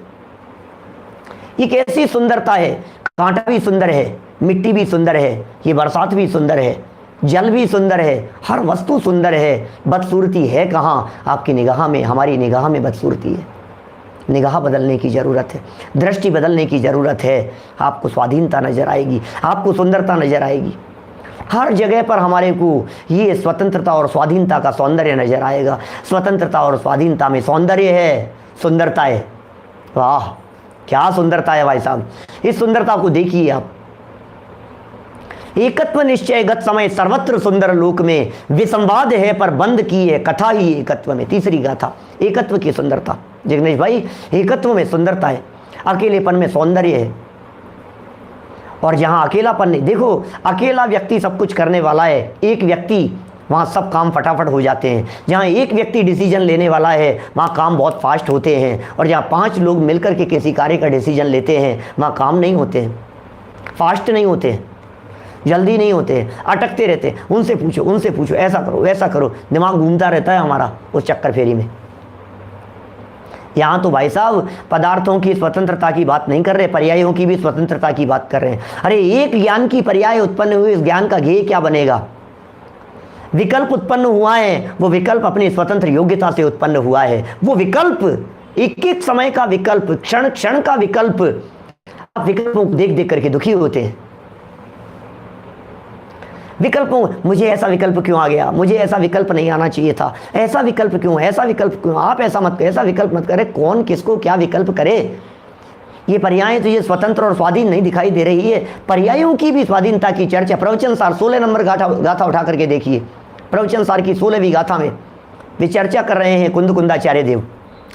ये कैसी सुंदरता है, कांटा भी सुंदर है, मिट्टी भी सुंदर है, ये बरसात भी सुंदर है, जल भी सुंदर है, हर वस्तु सुंदर है। बदसूरती है कहाँ? आपकी निगाह में, हमारी निगाह में बदसूरती है। निगाह बदलने की ज़रूरत है, दृष्टि बदलने की ज़रूरत है। आपको स्वाधीनता नज़र आएगी, आपको सुंदरता नज़र आएगी। हर जगह पर हमारे को ये स्वतंत्रता और स्वाधीनता का सौंदर्य नज़र आएगा। स्वतंत्रता और स्वाधीनता में सौंदर्य है, सुंदरता है। वाह क्या सुंदरता है भाई साहब, इस सुंदरता को देखिए आप। एकत्व निश्चय गत समय सर्वत्र सुंदर लोक में, विसंवाद है पर बंद की है कथा ही एकत्व में। 3री गाथा, एकत्व की सुंदरता। जिग्नेश भाई, एकत्व में सुंदरता है, अकेलेपन में सौंदर्य है। और जहाँ अकेलापन नहीं, देखो अकेला व्यक्ति सब कुछ करने वाला है, एक व्यक्ति वहाँ सब काम फटाफट हो जाते हैं। जहाँ एक व्यक्ति डिसीजन लेने वाला है वहाँ काम बहुत फास्ट होते हैं, और जहाँ 5 लोग मिलकर के किसी कार्य का डिसीजन लेते हैं वहाँ काम नहीं होते हैं, फास्ट नहीं होते हैं, जल्दी नहीं होते हैं, अटकते रहते हैं। उनसे पूछो, ऐसा करो वैसा करो, दिमाग घूमता रहता है हमारा उस चक्कर फेरी में। यहाँ तो भाई साहब पदार्थों की स्वतंत्रता की बात नहीं कर रहे, पर्यायों की भी स्वतंत्रता की बात कर रहे हैं। अरे एक ज्ञान की पर्याय उत्पन्न हुई, इस ज्ञान का ध्येय क्या बनेगा? विकल्प उत्पन्न हुआ है, वो विकल्प अपनी स्वतंत्र योग्यता से उत्पन्न हुआ है। वो विकल्प एक एक समय का विकल्प, क्षण क्षण का विकल्प। आप विकल्पों को देख देख करके दुखी होते हैं। विकल्पों, मुझे ऐसा विकल्प क्यों आ गया, मुझे ऐसा विकल्प नहीं आना चाहिए था, ऐसा विकल्प क्यों, ऐसा विकल्प क्यों, आप ऐसा मत करें, ऐसा विकल्प मत करें। कौन किसको क्या विकल्प करे? ये पर्याय तो ये स्वतंत्र और स्वाधीन नहीं दिखाई दे रही है। पर्यायों की भी स्वाधीनता की चर्चा। प्रवचन सार 16 नंबर गाथा उठा करके देखिए। प्रवचन सार की 16वीं गाथा में वे चर्चा कर रहे हैं कुंदकुंदाचार्य देव।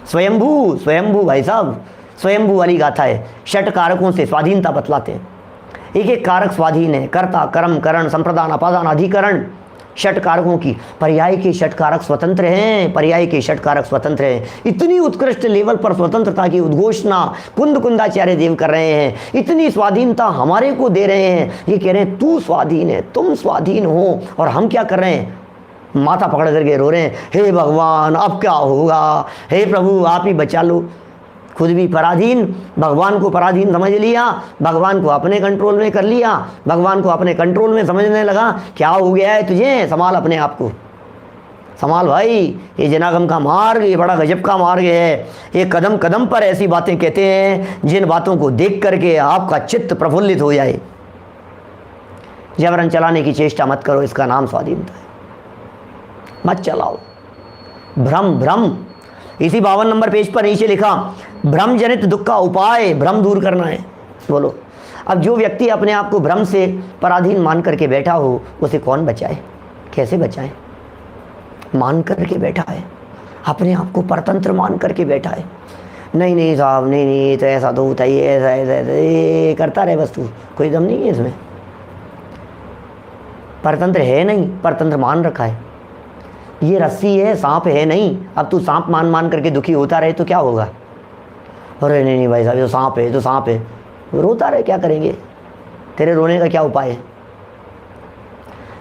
स्वयंभू भाई साहब, स्वयंभू वाली गाथा है। 6 कारकों से स्वाधीनता बतलाते हैं। एक एक कारक स्वाधीन है, कर्ता कर्म करण संप्रदान अपादान अधिकरण। 6 कारकों की, पर्याय के 6 कारक स्वतंत्र हैं, पर्याय के 6 कारक स्वतंत्र हैं। इतनी उत्कृष्ट लेवल पर स्वतंत्रता की उद्घोषणा कुंदकुंदाचार्य देव कर रहे हैं, इतनी स्वाधीनता हमारे को दे रहे हैं। ये कह रहे हैं तू स्वाधीन है, तुम स्वाधीन हो, और हम क्या कर रहे हैं? माथा पकड़ करके रो रहे हैं, हे भगवान अब क्या होगा, हे प्रभु आप ही बचा लो। खुद भी पराधीन, भगवान को पराधीन समझ लिया, भगवान को अपने कंट्रोल में कर लिया, भगवान को अपने कंट्रोल में समझने लगा। क्या हो गया है तुझे, संभाल अपने आप को, संभाल भाई। ये जनागम का मार्ग ये बड़ा गजब का मार्ग है। ये कदम कदम पर ऐसी बातें कहते हैं जिन बातों को देख करके आपका चित्त प्रफुल्लित हो जाए। जबरन चलाने की चेष्टा मत करो, इसका नाम स्वाधीनता है। मत चलाओ। भ्रम भ्रम, इसी 52 नंबर पेज पर नीचे लिखा, भ्रम जनित दुख का उपाय, भ्रम दूर करना है। बोलो, अब जो व्यक्ति अपने आप को भ्रम से पराधीन मान करके बैठा हो, उसे कौन बचाए, कैसे बचाए? मान करके बैठा है, अपने आप को परतंत्र मान करके बैठा है। नहीं नहीं साहब, नहीं नहीं तो ऐसा तो होता ही है, ऐसा ऐसा ऐसा ये करता रहे बस, तू कोई दम नहीं है इसमें। परतंत्र है नहीं, परतंत्र मान रखा है। ये रस्सी है, सांप है नहीं। अब तू सांप मान मान करके दुखी होता रहे तो क्या होगा? अरे नहीं नहीं भाई साहब, ये तो सांप है, तो सांप है, रोता रहे, क्या करेंगे? तेरे रोने का क्या उपाय है?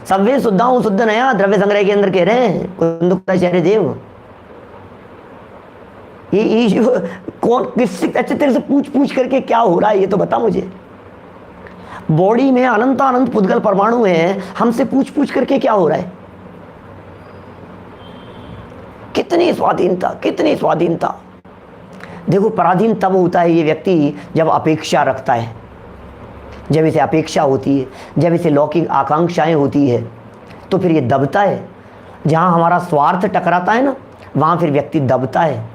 सव्वे शुद्धाऊं शुद्ध नया, द्रव्य संग्रह के अंदर कह रहे हैं कुंदुकाचार्य देव। ये कौन किस अच्छे तरह से पूछ पूछ करके क्या हो रहा है ये तो बता मुझे। बॉडी में अनंत अनंत पुद्गल परमाणु हैं, हमसे पूछ पूछ करके क्या हो रहा है? कितनी स्वाधीनता, कितनी स्वाधीनता। देखो, पराधीन तब होता है ये व्यक्ति जब अपेक्षा रखता है, जब इसे अपेक्षा होती है, जब इसे लौकिक आकांक्षाएं होती है, तो फिर ये दबता है। जहाँ हमारा स्वार्थ टकराता है ना, वहाँ फिर व्यक्ति दबता है,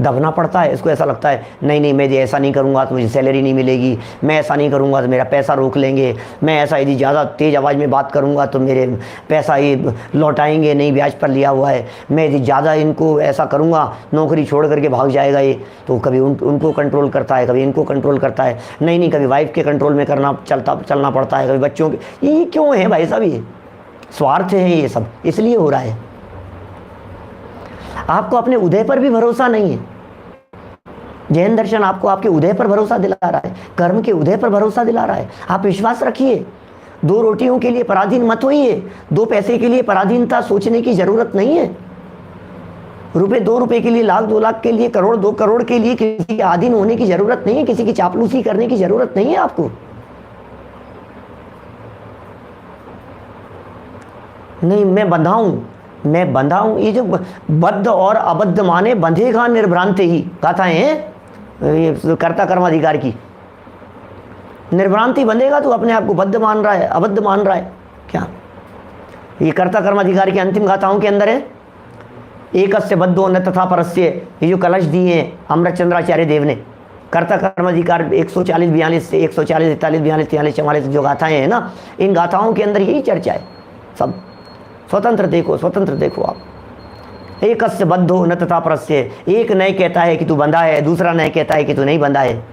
दबना पड़ता है। इसको ऐसा लगता है नहीं नहीं, मैं ऐसा नहीं करूँगा तो मुझे सैलरी नहीं मिलेगी, मैं ऐसा नहीं करूँगा तो मेरा पैसा रोक लेंगे, मैं ऐसा यदि ज़्यादा तेज़ आवाज़ में बात करूँगा तो मेरे पैसा ये लौटाएंगे नहीं, ब्याज पर लिया हुआ है, मैं यदि ज़्यादा इनको ऐसा करूँगा नौकरी छोड़ करके भाग जाएगा ये। तो कभी उनको कंट्रोल करता है, कभी इनको कंट्रोल करता है, नहीं नहीं कभी वाइफ के कंट्रोल में चलना पड़ता है, कभी बच्चों के। ये क्यों है भाई साहब? ये स्वार्थ है, ये सब इसलिए हो रहा है। आपको अपने उदय पर भी भरोसा नहीं है। जैन दर्शन आपको आपके उदय पर भरोसा दिला रहा है, कर्म के उदय पर भरोसा दिला रहा है। आप विश्वास रखिए। 2 रोटियों के लिए पराधीन मत होइए, 2 पैसे के लिए पराधीनता सोचने की जरूरत नहीं है। 2 रुपए के लिए, लाख 2 लाख के लिए, करोड़ 2 करोड़ के लिए किसी के अधीन होने की जरूरत नहीं है, किसी की चापलूसी करने की जरूरत नहीं है आपको। नहीं मैं बंधा हूं। ये जो बद्ध और अबद्ध माने बंधेगा निर्भ्रांत ही गाथाएं हैं, ये कर्ता कर्माधिकार की। निर्भ्रांति बंधेगा तो अपने आप को बद्ध मान रहा है, अबद्ध मान रहा है क्या? ये कर्ता कर्माधिकार की अंतिम गाथाओं के अंदर है, एकस्य बद्धो न तथा परस्य। ये जो कलश दिए हैं अमृत चंद्राचार्य देव ने, कर्ता कर्माधिकार 140 42 से 140 41 42 43 44 जो गाथाएं हैं ना, इन गाथाओं के अंदर यही चर्चा है। सब स्वतंत्र देखो आप। एकस्य बद्धो न तथा परस्य, एक नए कहता है कि तू बंधा है, दूसरा नए कहता है कि तू नहीं बंधा है।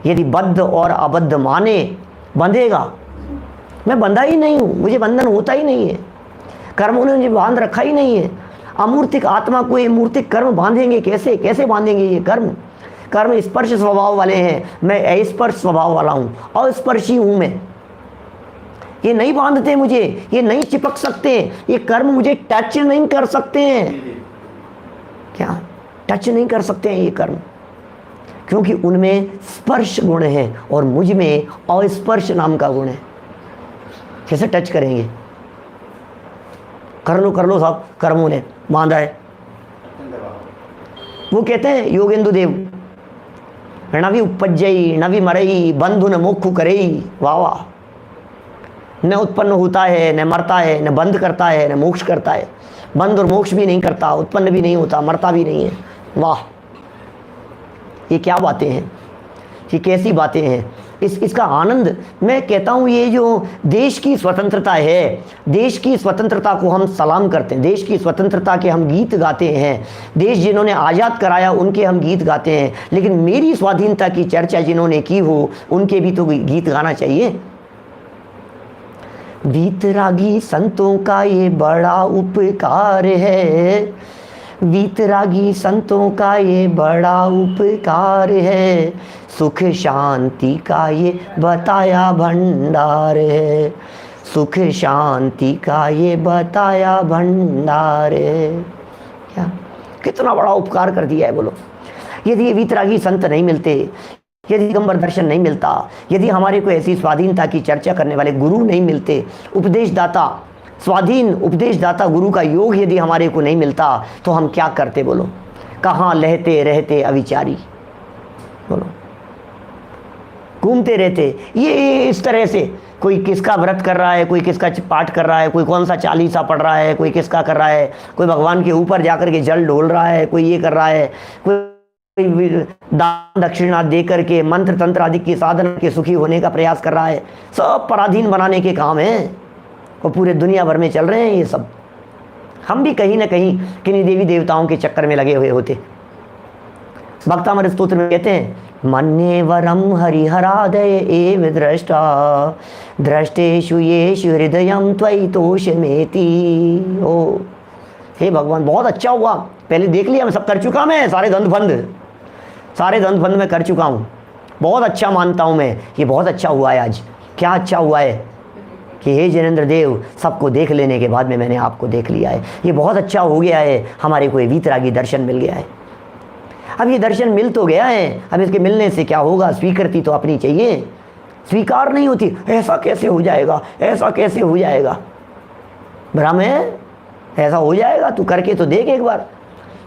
यदि बद्ध और अबद्ध माने बंधेगा, मैं बंधा ही नहीं हूँ, मुझे बंधन होता ही नहीं है, कर्मों ने मुझे बांध रखा ही नहीं है। अमूर्तिक आत्मा को ये मूर्तिक कर्म बांधेंगे कैसे बांधेंगे? ये कर्म स्पर्श स्वभाव वाले हैं, मैं अस्पर्श स्वभाव वाला हूँ, अस्पर्शी हूँ मैं। ये नहीं बांधते मुझे, ये नहीं चिपक सकते, ये कर्म मुझे टच नहीं कर सकते हैं। क्या टच नहीं कर सकते हैं ये कर्म? क्योंकि उनमें स्पर्श गुण है और मुझ में अस्पर्श नाम का गुण है। कैसे टच करेंगे? कर लो साहब, कर्मों ने बांधा है। वो कहते हैं योगेंदु देव, नवी उपजई नवी मरई बंधु न मोक्ष करई। वाह वाह। न उत्पन्न होता है, न मरता है, न बंध करता है, न मोक्ष करता है। बंध और मोक्ष भी नहीं करता, उत्पन्न भी नहीं होता, मरता भी नहीं है। वाह, ये क्या बातें हैं, ये कैसी बातें हैं। इसका आनंद मैं कहता हूँ। ये जो देश की स्वतंत्रता है, देश की स्वतंत्रता को हम सलाम करते हैं, देश की स्वतंत्रता के हम गीत गाते हैं, देश जिन्होंने आज़ाद कराया उनके हम गीत गाते हैं। लेकिन मेरी स्वाधीनता की चर्चा जिन्होंने की हो उनके भी तो गीत गाना चाहिए। वीतरागी संतों का ये बड़ा उपकार है, वीतरागी संतों का ये बड़ा उपकार है, सुख शांति का ये बताया भंडार है, सुख शांति का ये बताया भंडार है। क्या कितना बड़ा उपकार कर दिया है बोलो। यदि ये वीतरागी संत नहीं मिलते, यदि दिगंबर दर्शन नहीं मिलता, यदि हमारे को ऐसी स्वाधीनता की चर्चा करने वाले गुरु नहीं मिलते, उपदेशदाता, स्वाधीन उपदेशदाता गुरु का योग यदि हमारे को नहीं मिलता, तो हम क्या करते बोलो? कहाँ लहते रहते अविचारी, बोलो, घूमते रहते। ये इस तरह से कोई किसका व्रत कर रहा है, कोई किसका पाठ कर रहा है, कोई कौन सा चालीसा पढ़ रहा है, कोई किसका कर रहा है, कोई भगवान के ऊपर जाकर के जल ढोल रहा है, कोई ये कर रहा है, कोई दान दक्षिणा दे करके मंत्र तंत्र आदि की साधना के सुखी होने का प्रयास कर रहा है। सब पराधीन बनाने के काम हैं और पूरे दुनिया भर में चल रहे हैं ये सब। हम भी कहीं ना कहीं किन्हीं देवी देवताओं के चक्कर में लगे हुए होते। भक्तामृत स्तोत्र में कहते हैं, मन्ये वरम हरिहरादय एव दृष्टा दृष्टेषु येषु हृदयम त्वयि तोषमेति। ओ हे भगवान, बहुत अच्छा हुआ, पहले देख लिया, मैं सब कर चुका, मैं सारे द्वंद्व बंद में कर चुका हूँ। बहुत अच्छा मानता हूँ मैं, ये बहुत अच्छा हुआ है। आज क्या अच्छा हुआ है कि हे जिनेंद्र देव, सबको देख लेने के बाद में मैंने आपको देख लिया है। ये बहुत अच्छा हो गया है, हमारे को वीतरागी दर्शन मिल गया है। अब ये दर्शन मिल तो गया है, अब इसके मिलने से क्या होगा? स्वीकृति तो अपनी चाहिए, स्वीकार नहीं होती। ऐसा कैसे हो जाएगा, ऐसा कैसे हो जाएगा? भ्रम है, ऐसा हो जाएगा? तू करके तो देख, एक बार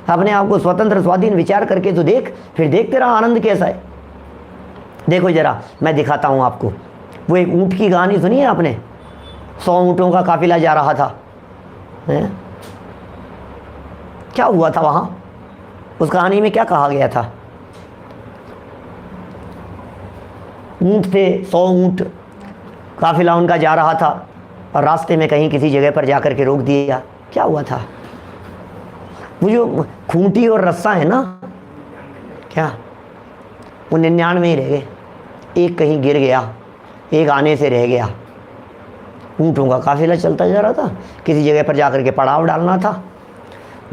अपने आप को स्वतंत्र स्वाधीन विचार करके तो देख, फिर देख तेरा आनंद कैसा है। देखो जरा, मैं दिखाता हूँ आपको। वो एक ऊँट की कहानी सुनी है आपने? 100 ऊँटों का काफिला जा रहा था, है? क्या हुआ था वहाँ? उस कहानी में क्या कहा गया था? ऊँट थे, 100 ऊँट, काफिला उनका जा रहा था और रास्ते में कहीं किसी जगह पर जाकर के रोक दिया। क्या हुआ था? वो जो खूंटी और रस्सा है ना, क्या वो 99 ही रह गए, एक कहीं गिर गया, एक आने से रह गया। ऊँटों का काफिला चलता जा रहा था, किसी जगह पर जाकर के पड़ाव डालना था।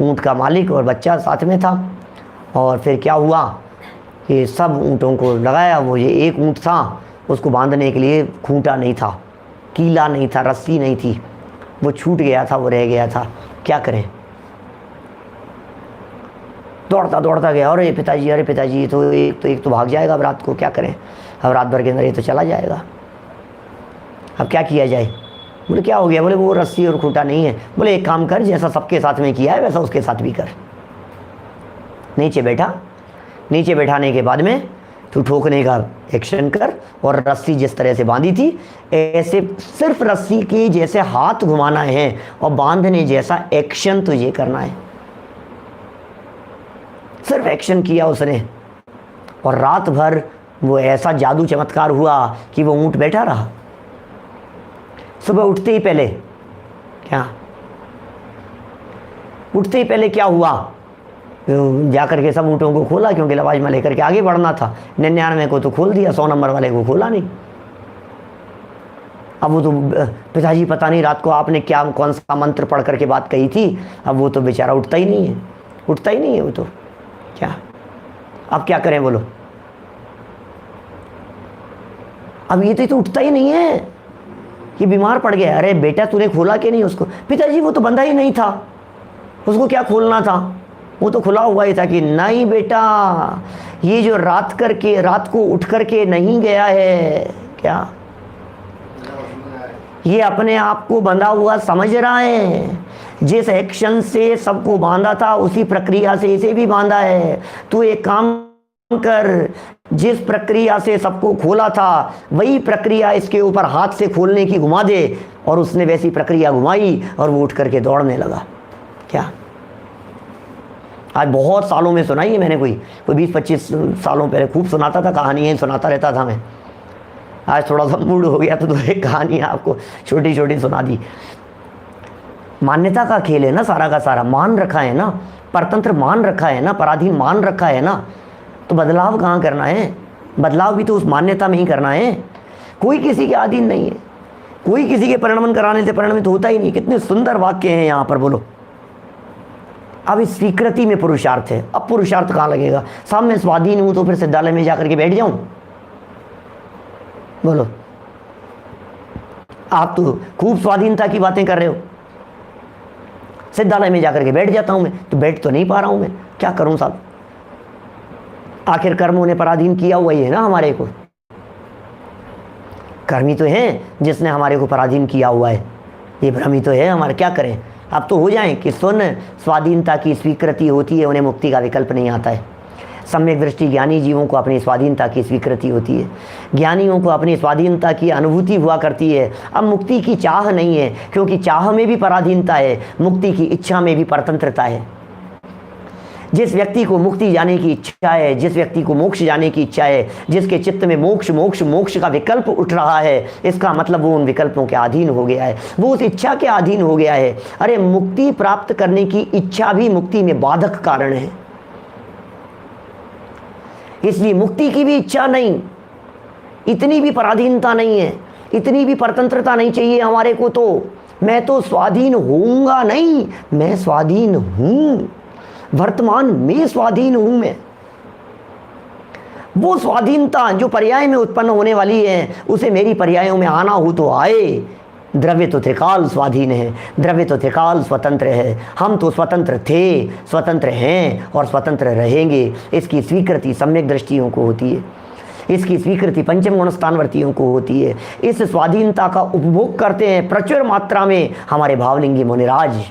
ऊँट का मालिक और बच्चा साथ में था, और फिर क्या हुआ कि सब ऊँटों को लगाया। वो ये एक ऊँट था, उसको बांधने के लिए खूंटा नहीं था, कीला नहीं था, रस्सी नहीं थी, वो छूट गया था, वो रह गया था। क्या करें? दौड़ता दौड़ता गया, अरे पिताजी, अरे पिताजी, ये तो एक तो भाग जाएगा अब रात को, क्या करें? अब रात भर के अंदर ये तो चला जाएगा, अब क्या किया जाए? बोले क्या हो गया? बोले वो रस्सी और खूंटा नहीं है। बोले एक काम कर, जैसा सबके साथ में किया है वैसा उसके साथ भी कर। नीचे बैठा, नीचे बैठाने के बाद में तू ठोकने का एक्शन कर, और रस्सी जिस तरह से बांधी थी ऐसे सिर्फ रस्सी की जैसे हाथ घुमाना है और बांधने जैसा एक्शन तुझे करना है। सिर्फ एक्शन किया उसने, और रात भर वो ऐसा जादू चमत्कार हुआ कि वो ऊँट बैठा रहा। सुबह उठते ही पहले क्या हुआ? जाकर के सब ऊँटों को खोला, क्योंकि लवाजमा लेकर के आगे बढ़ना था। 99 को तो खोल दिया, 100 नंबर वाले को खोला नहीं। अब वो तो पिताजी पता नहीं रात को आपने क्या कौन सा मंत्र पढ़ करके बात कही थी, अब वो तो बेचारा उठता ही नहीं है वो तो। क्या अब क्या करें बोलो? अब ये तो उठता ही नहीं है, ये बीमार पड़ गया। अरे बेटा तूने खोला कि नहीं उसको? पिताजी वो तो बंधा ही नहीं था, उसको क्या खोलना था, वो तो खुला हुआ ही था। कि नहीं बेटा, ये जो रात को उठ करके नहीं गया है, क्या ये अपने आप को बंधा हुआ समझ रहा है? जिस एक्शन से सबको बांधा था उसी प्रक्रिया से इसे भी बांधा है। तू एक काम कर, जिस प्रक्रिया से सबको खोला था वही प्रक्रिया इसके ऊपर हाथ से खोलने की घुमा दे। और उसने वैसी प्रक्रिया घुमाई और वो उठ करके दौड़ने लगा। क्या आज बहुत सालों में सुनाई है मैंने, कोई 20-25 सालों पहले खूब सुनाता था, कहानियाँ सुनाता रहता था मैं। आज थोड़ा सा मूड हो गया तो एक कहानी आपको छोटी छोटी सुना दी। मान्यता का खेल है ना सारा का सारा, मान रखा है ना, परतंत्र मान रखा है ना, पराधीन मान रखा है ना, तो बदलाव कहाँ करना है? बदलाव भी तो उस मान्यता में ही करना है। कोई किसी के अधीन नहीं है, कोई किसी के परिणमन कराने से परिणमित होता ही नहीं। कितने सुंदर वाक्य हैं यहाँ पर, बोलो। अब इस स्वीकृति में पुरुषार्थ है। अब पुरुषार्थ कहाँ लगेगा? सामने स्वाधीन हूँ तो फिर सिद्धालय में जाकर के बैठ जाऊँ? बोलो, आप तो खूब स्वाधीनता की बातें कर रहे हो। सिद्धालय में जाकर के बैठ जाता हूँ मैं, तो बैठ तो नहीं पा रहा हूँ मैं, क्या करूँ साहब? आखिर कर्मों ने पराधीन किया हुआ ही है ना हमारे को, कर्मी तो है जिसने हमारे को पराधीन किया हुआ है, ये भ्रमी तो है हमारे, क्या करें। अब तो हो जाएं कि स्वाधीनता की स्वीकृति होती है, उन्हें मुक्ति का विकल्प नहीं आता है। सम्यक दृष्टि ज्ञानी जीवों को अपनी स्वाधीनता की स्वीकृति होती है, ज्ञानियों को अपनी स्वाधीनता की अनुभूति हुआ करती है। अब मुक्ति की चाह नहीं है, क्योंकि चाह में भी पराधीनता है, मुक्ति की इच्छा में भी परतंत्रता है। जिस व्यक्ति को मुक्ति जाने की इच्छा है, जिस व्यक्ति को मोक्ष जाने की इच्छा है, जिसके चित्त में मोक्ष मोक्ष मोक्ष का विकल्प उठ रहा है, इसका मतलब वो उन विकल्पों के अधीन हो गया है, वो उस इच्छा के अधीन हो गया है। अरे मुक्ति प्राप्त करने की इच्छा भी मुक्ति में बाधक कारण है, इसलिए मुक्ति की भी इच्छा नहीं, इतनी भी पराधीनता नहीं है, इतनी भी परतंत्रता नहीं चाहिए हमारे को। तो मैं तो स्वाधीन होऊंगा नहीं, मैं स्वाधीन हूं, वर्तमान में स्वाधीन हूं मैं। वो स्वाधीनता जो पर्याय में उत्पन्न होने वाली है, उसे मेरी पर्यायों में आना हो तो आए। द्रव्य तो त्रिकाल स्वाधीन है, द्रव्य तो त्रिकाल स्वतंत्र है। हम तो स्वतंत्र थे, स्वतंत्र हैं और स्वतंत्र रहेंगे। इसकी स्वीकृति सम्यक दृष्टियों को होती है, इसकी स्वीकृति पंचम गुण स्थानवर्तियों को होती है। इस स्वाधीनता का उपभोग करते हैं प्रचुर मात्रा में हमारे भावलिंगी मुनिराज,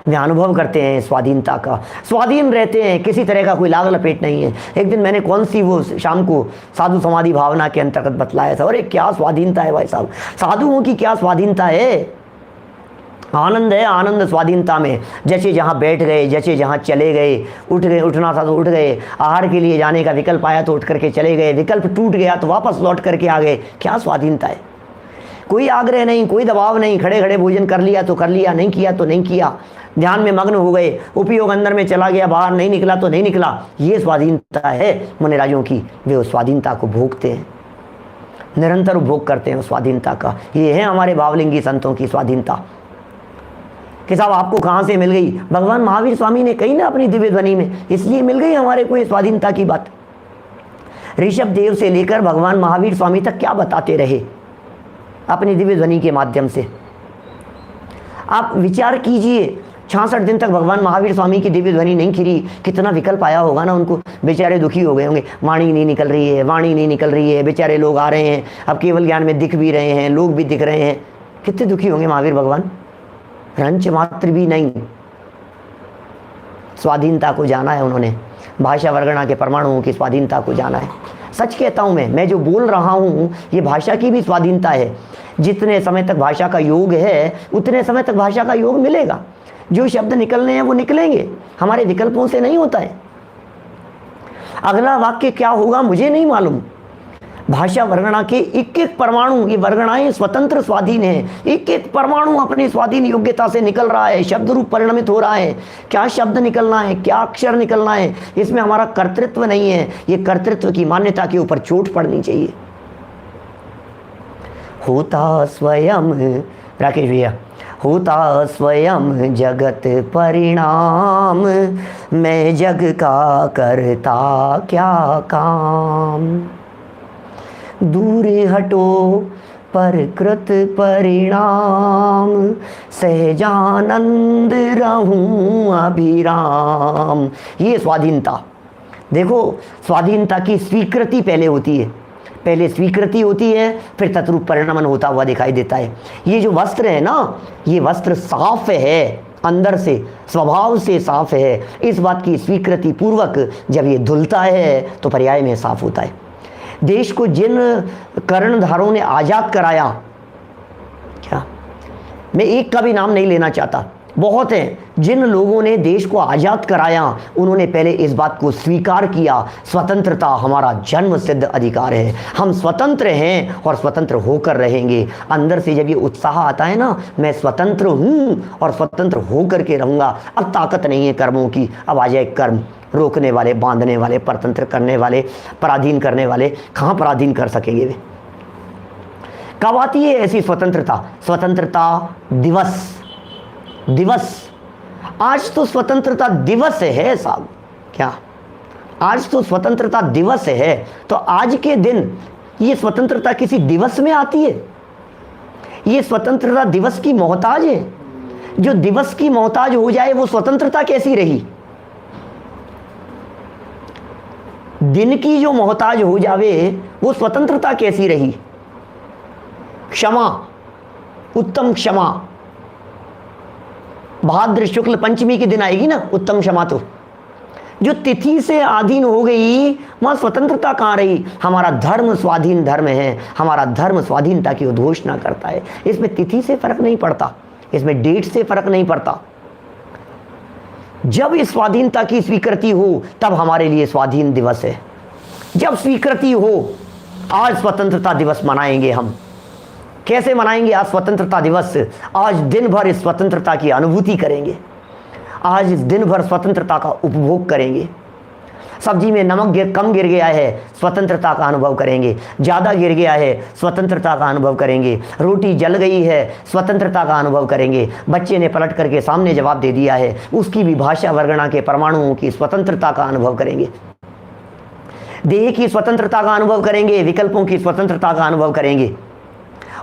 वे अनुभव करते हैं स्वाधीनता का, स्वाधीन रहते हैं, किसी तरह का कोई लाग लपेट नहीं है। एक दिन मैंने कौन सी वो शाम को साधु समाधि भावना के अंतर्गत बतलाया था, अरे क्या स्वाधीनता है भाई साहब, साधुओं की क्या स्वाधीनता है, आनंद है, आनंद स्वाधीनता में। जैसे जहाँ बैठ गए, जैसे जहाँ चले गए, उठ गए, उठना था तो उठ गए, आहार के लिए जाने का विकल्प आया तो उठ करके चले गए, विकल्प टूट गया तो वापस लौट करके आ गए। क्या स्वाधीनता है, कोई आग्रह नहीं, कोई दबाव नहीं, खड़े खड़े भोजन कर लिया तो कर लिया, नहीं किया तो नहीं किया, ध्यान में मग्न हो गए, उपयोग अंदर में चला गया, बाहर नहीं निकला तो नहीं निकला। ये स्वाधीनता है मुनिराजों की, वे उस स्वाधीनता को भोगते हैं, निरंतर उपभोग करते हैं उस स्वाधीनता का। ये है हमारे भावलिंगी संतों की स्वाधीनता। कि साहब आपको कहाँ से मिल गई, भगवान महावीर स्वामी ने कही ना अपनी दिव्य ध्वनि में, इसलिए मिल गई हमारे को ये स्वाधीनता की बात। ऋषभ देव से लेकर भगवान महावीर स्वामी तक क्या बताते रहे अपनी दिव्य ध्वनि के माध्यम से। आप विचार कीजिए, 66 दिन तक भगवान महावीर स्वामी की दिव्य ध्वनि नहीं खिरी, कितना विकल्प आया होगा ना उनको, बेचारे दुखी हो गए होंगे, वाणी नहीं निकल रही है, वाणी नहीं निकल रही है, बेचारे लोग आ रहे हैं, अब केवल ज्ञान में दिख भी रहे हैं, लोग भी दिख रहे हैं, कितने दुखी होंगे महावीर भगवान। रंच मात्र भी नहीं, स्वाधीनता को जाना है उन्होंने, भाषा वर्गणा के परमाणुओं की स्वाधीनता को जाना है। सच कहता हूँ मैं जो बोल रहा हूँ ये भाषा की भी स्वाधीनता है। जितने समय तक भाषा का योग है उतने समय तक भाषा का योग मिलेगा, जो शब्द निकलने हैं वो निकलेंगे, हमारे विकल्पों से नहीं होता है। अगला वाक्य क्या होगा मुझे नहीं मालूम। भाषा वर्गणा के एक एक परमाणु, ये वर्गणाएं स्वतंत्र स्वाधीन है, एक एक परमाणु अपनी स्वाधीन योग्यता से निकल रहा है, शब्द रूप परिणमित हो रहा है। क्या शब्द निकलना है, क्या अक्षर निकलना है, इसमें हमारा कर्तृत्व नहीं है। ये कर्तृत्व की मान्यता के ऊपर चोट पड़नी चाहिए। होता स्वयं, राकेश भैया, होता स्वयं जगत परिणाम, मैं जग का करता क्या काम। दूर हटो परकृत परिणाम, सहजानंद रहूं अभिराम। ये स्वाधीनता, देखो स्वाधीनता की स्वीकृति पहले होती है, पहले स्वीकृति होती है, फिर तद्रूप परिणमन होता हुआ दिखाई देता है। ये जो वस्त्र है ना, ये वस्त्र साफ है, अंदर से स्वभाव से साफ है। इस बात की स्वीकृति पूर्वक जब ये धुलता है तो पर्याय में साफ होता है। देश को जिन कर्णधारों ने आज़ाद कराया, क्या मैं एक का भी नाम नहीं लेना चाहता, बहुत हैं, जिन लोगों ने देश को आज़ाद कराया उन्होंने पहले इस बात को स्वीकार किया, स्वतंत्रता हमारा जन्म सिद्ध अधिकार है, हम स्वतंत्र हैं और स्वतंत्र होकर रहेंगे। अंदर से जब ये उत्साह आता है ना, मैं स्वतंत्र हूँ और स्वतंत्र होकर के रहूँगा, अब ताकत नहीं है कर्मों की, अब आ जाए कर्म रोकने वाले, बांधने वाले, परतंत्र करने वाले, पराधीन करने वाले। कहाँ पराधीन कर सकेंगे वे। कब आती है ऐसी स्वतंत्रता? स्वतंत्रता दिवस, दिवस, आज तो स्वतंत्रता दिवस है साहब, क्या आज तो स्वतंत्रता दिवस है, तो आज के दिन ये स्वतंत्रता किसी दिवस में आती है? ये स्वतंत्रता दिवस की मोहताज है? जो दिवस की मोहताज हो जाए वो स्वतंत्रता कैसी रही? दिन की जो मोहताज हो जावे वो स्वतंत्रता कैसी रही। क्षमा, उत्तम क्षमा, भाद्र शुक्ल पंचमी के दिन आएगी ना उत्तम क्षमा। तो जो तिथि से अधीन हो गई वहां स्वतंत्रता कहां रही। हमारा धर्म स्वाधीन धर्म है, हमारा धर्म स्वाधीनता की उद्घोषणा करता है। इसमें तिथि से फर्क नहीं पड़ता, इसमें डेट से फर्क नहीं पड़ता। जब इस स्वाधीनता की स्वीकृति हो तब हमारे लिए स्वाधीन दिवस है। जब स्वीकृति हो, आज स्वतंत्रता दिवस मनाएंगे हम। कैसे मनाएंगे आज स्वतंत्रता दिवस? आज दिन भर इस स्वतंत्रता की अनुभूति करेंगे, आज इस दिन भर स्वतंत्रता का उपभोग करेंगे। सब्जी में नमक कम गिर गया है, स्वतंत्रता का अनुभव करेंगे। ज़्यादा गिर गया है, स्वतंत्रता का अनुभव करेंगे। रोटी जल गई है, स्वतंत्रता का अनुभव करेंगे। बच्चे ने पलट करके सामने जवाब दे दिया है, उसकी भी भाषा वर्गणा के परमाणुओं की स्वतंत्रता का अनुभव करेंगे। देह की स्वतंत्रता का अनुभव करेंगे, विकल्पों की स्वतंत्रता का अनुभव करेंगे।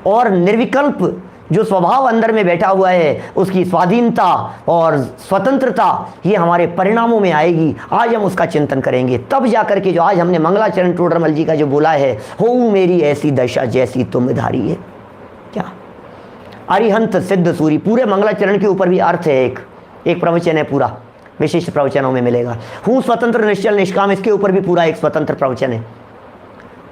और निर्विकल्प जो स्वभाव अंदर में बैठा हुआ है उसकी स्वाधीनता और स्वतंत्रता ये हमारे परिणामों में आएगी। आज हम उसका चिंतन करेंगे, तब जाकर के जो आज हमने मंगलाचरण टोडरमल जी का जो बोला है, हो मेरी ऐसी दशा जैसी तुम धारी है। क्या अरिहंत सिद्ध सूरी, पूरे मंगलाचरण के ऊपर भी अर्थ है। एक प्रवचन है पूरा, विशिष्ट प्रवचनों में मिलेगा। हूँ स्वतंत्र निश्चल निष्काम, इसके ऊपर भी पूरा एक स्वतंत्र प्रवचन है।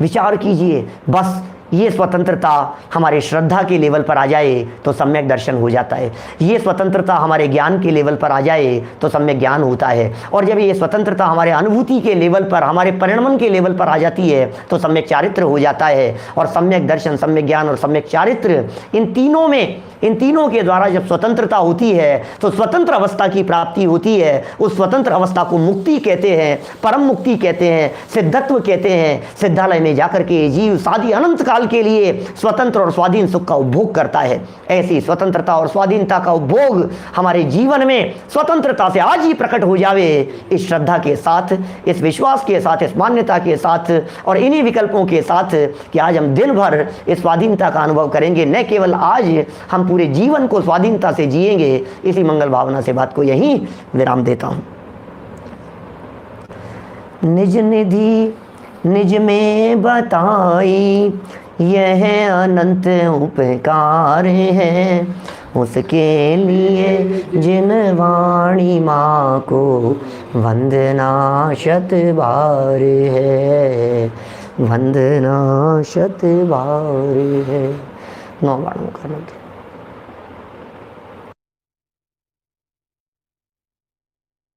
विचार कीजिए, बस ये स्वतंत्रता हमारे श्रद्धा के लेवल पर आ जाए तो सम्यक दर्शन हो जाता है। ये स्वतंत्रता हमारे ज्ञान के लेवल पर आ जाए तो सम्यक ज्ञान होता है। और जब ये स्वतंत्रता हमारे अनुभूति के लेवल पर, हमारे परिणमन के लेवल पर आ जाती है तो सम्यक चारित्र हो जाता है। और सम्यक दर्शन, सम्यक ज्ञान और सम्यक चारित्र, इन तीनों के द्वारा जब स्वतंत्रता होती है तो स्वतंत्र अवस्था की प्राप्ति होती है। उस स्वतंत्र अवस्था को मुक्ति कहते हैं, परम मुक्ति कहते हैं, सिद्धत्व कहते हैं। सिद्धालय में जाकर के जीव साधी अनंत काल के लिए स्वतंत्र और स्वाधीन सुख का उपभोग करता है। ऐसी स्वतंत्रता और स्वाधीनता का उपभोग हमारे जीवन में स्वतंत्रता से आज ही प्रकट हो जावे, इस श्रद्धा के साथ, इस विश्वास के साथ, इस मान्यता के साथ और इन्हीं विकल्पों के साथ कि आज हम दिन भर इस स्वाधीनता का अनुभव करेंगे। न केवल आज, हम पूरे जीवन को स्वाधीनता से जिएंगे। इसी मंगल भावना से बात को यहीं विराम देता हूं। निज निधि निज में बताई, यह अनंत उपकार है। उसके लिए जिन वाणी माँ को वंदना शत बार है, वंदना शत बार है। 9 बाणों का मंत्र।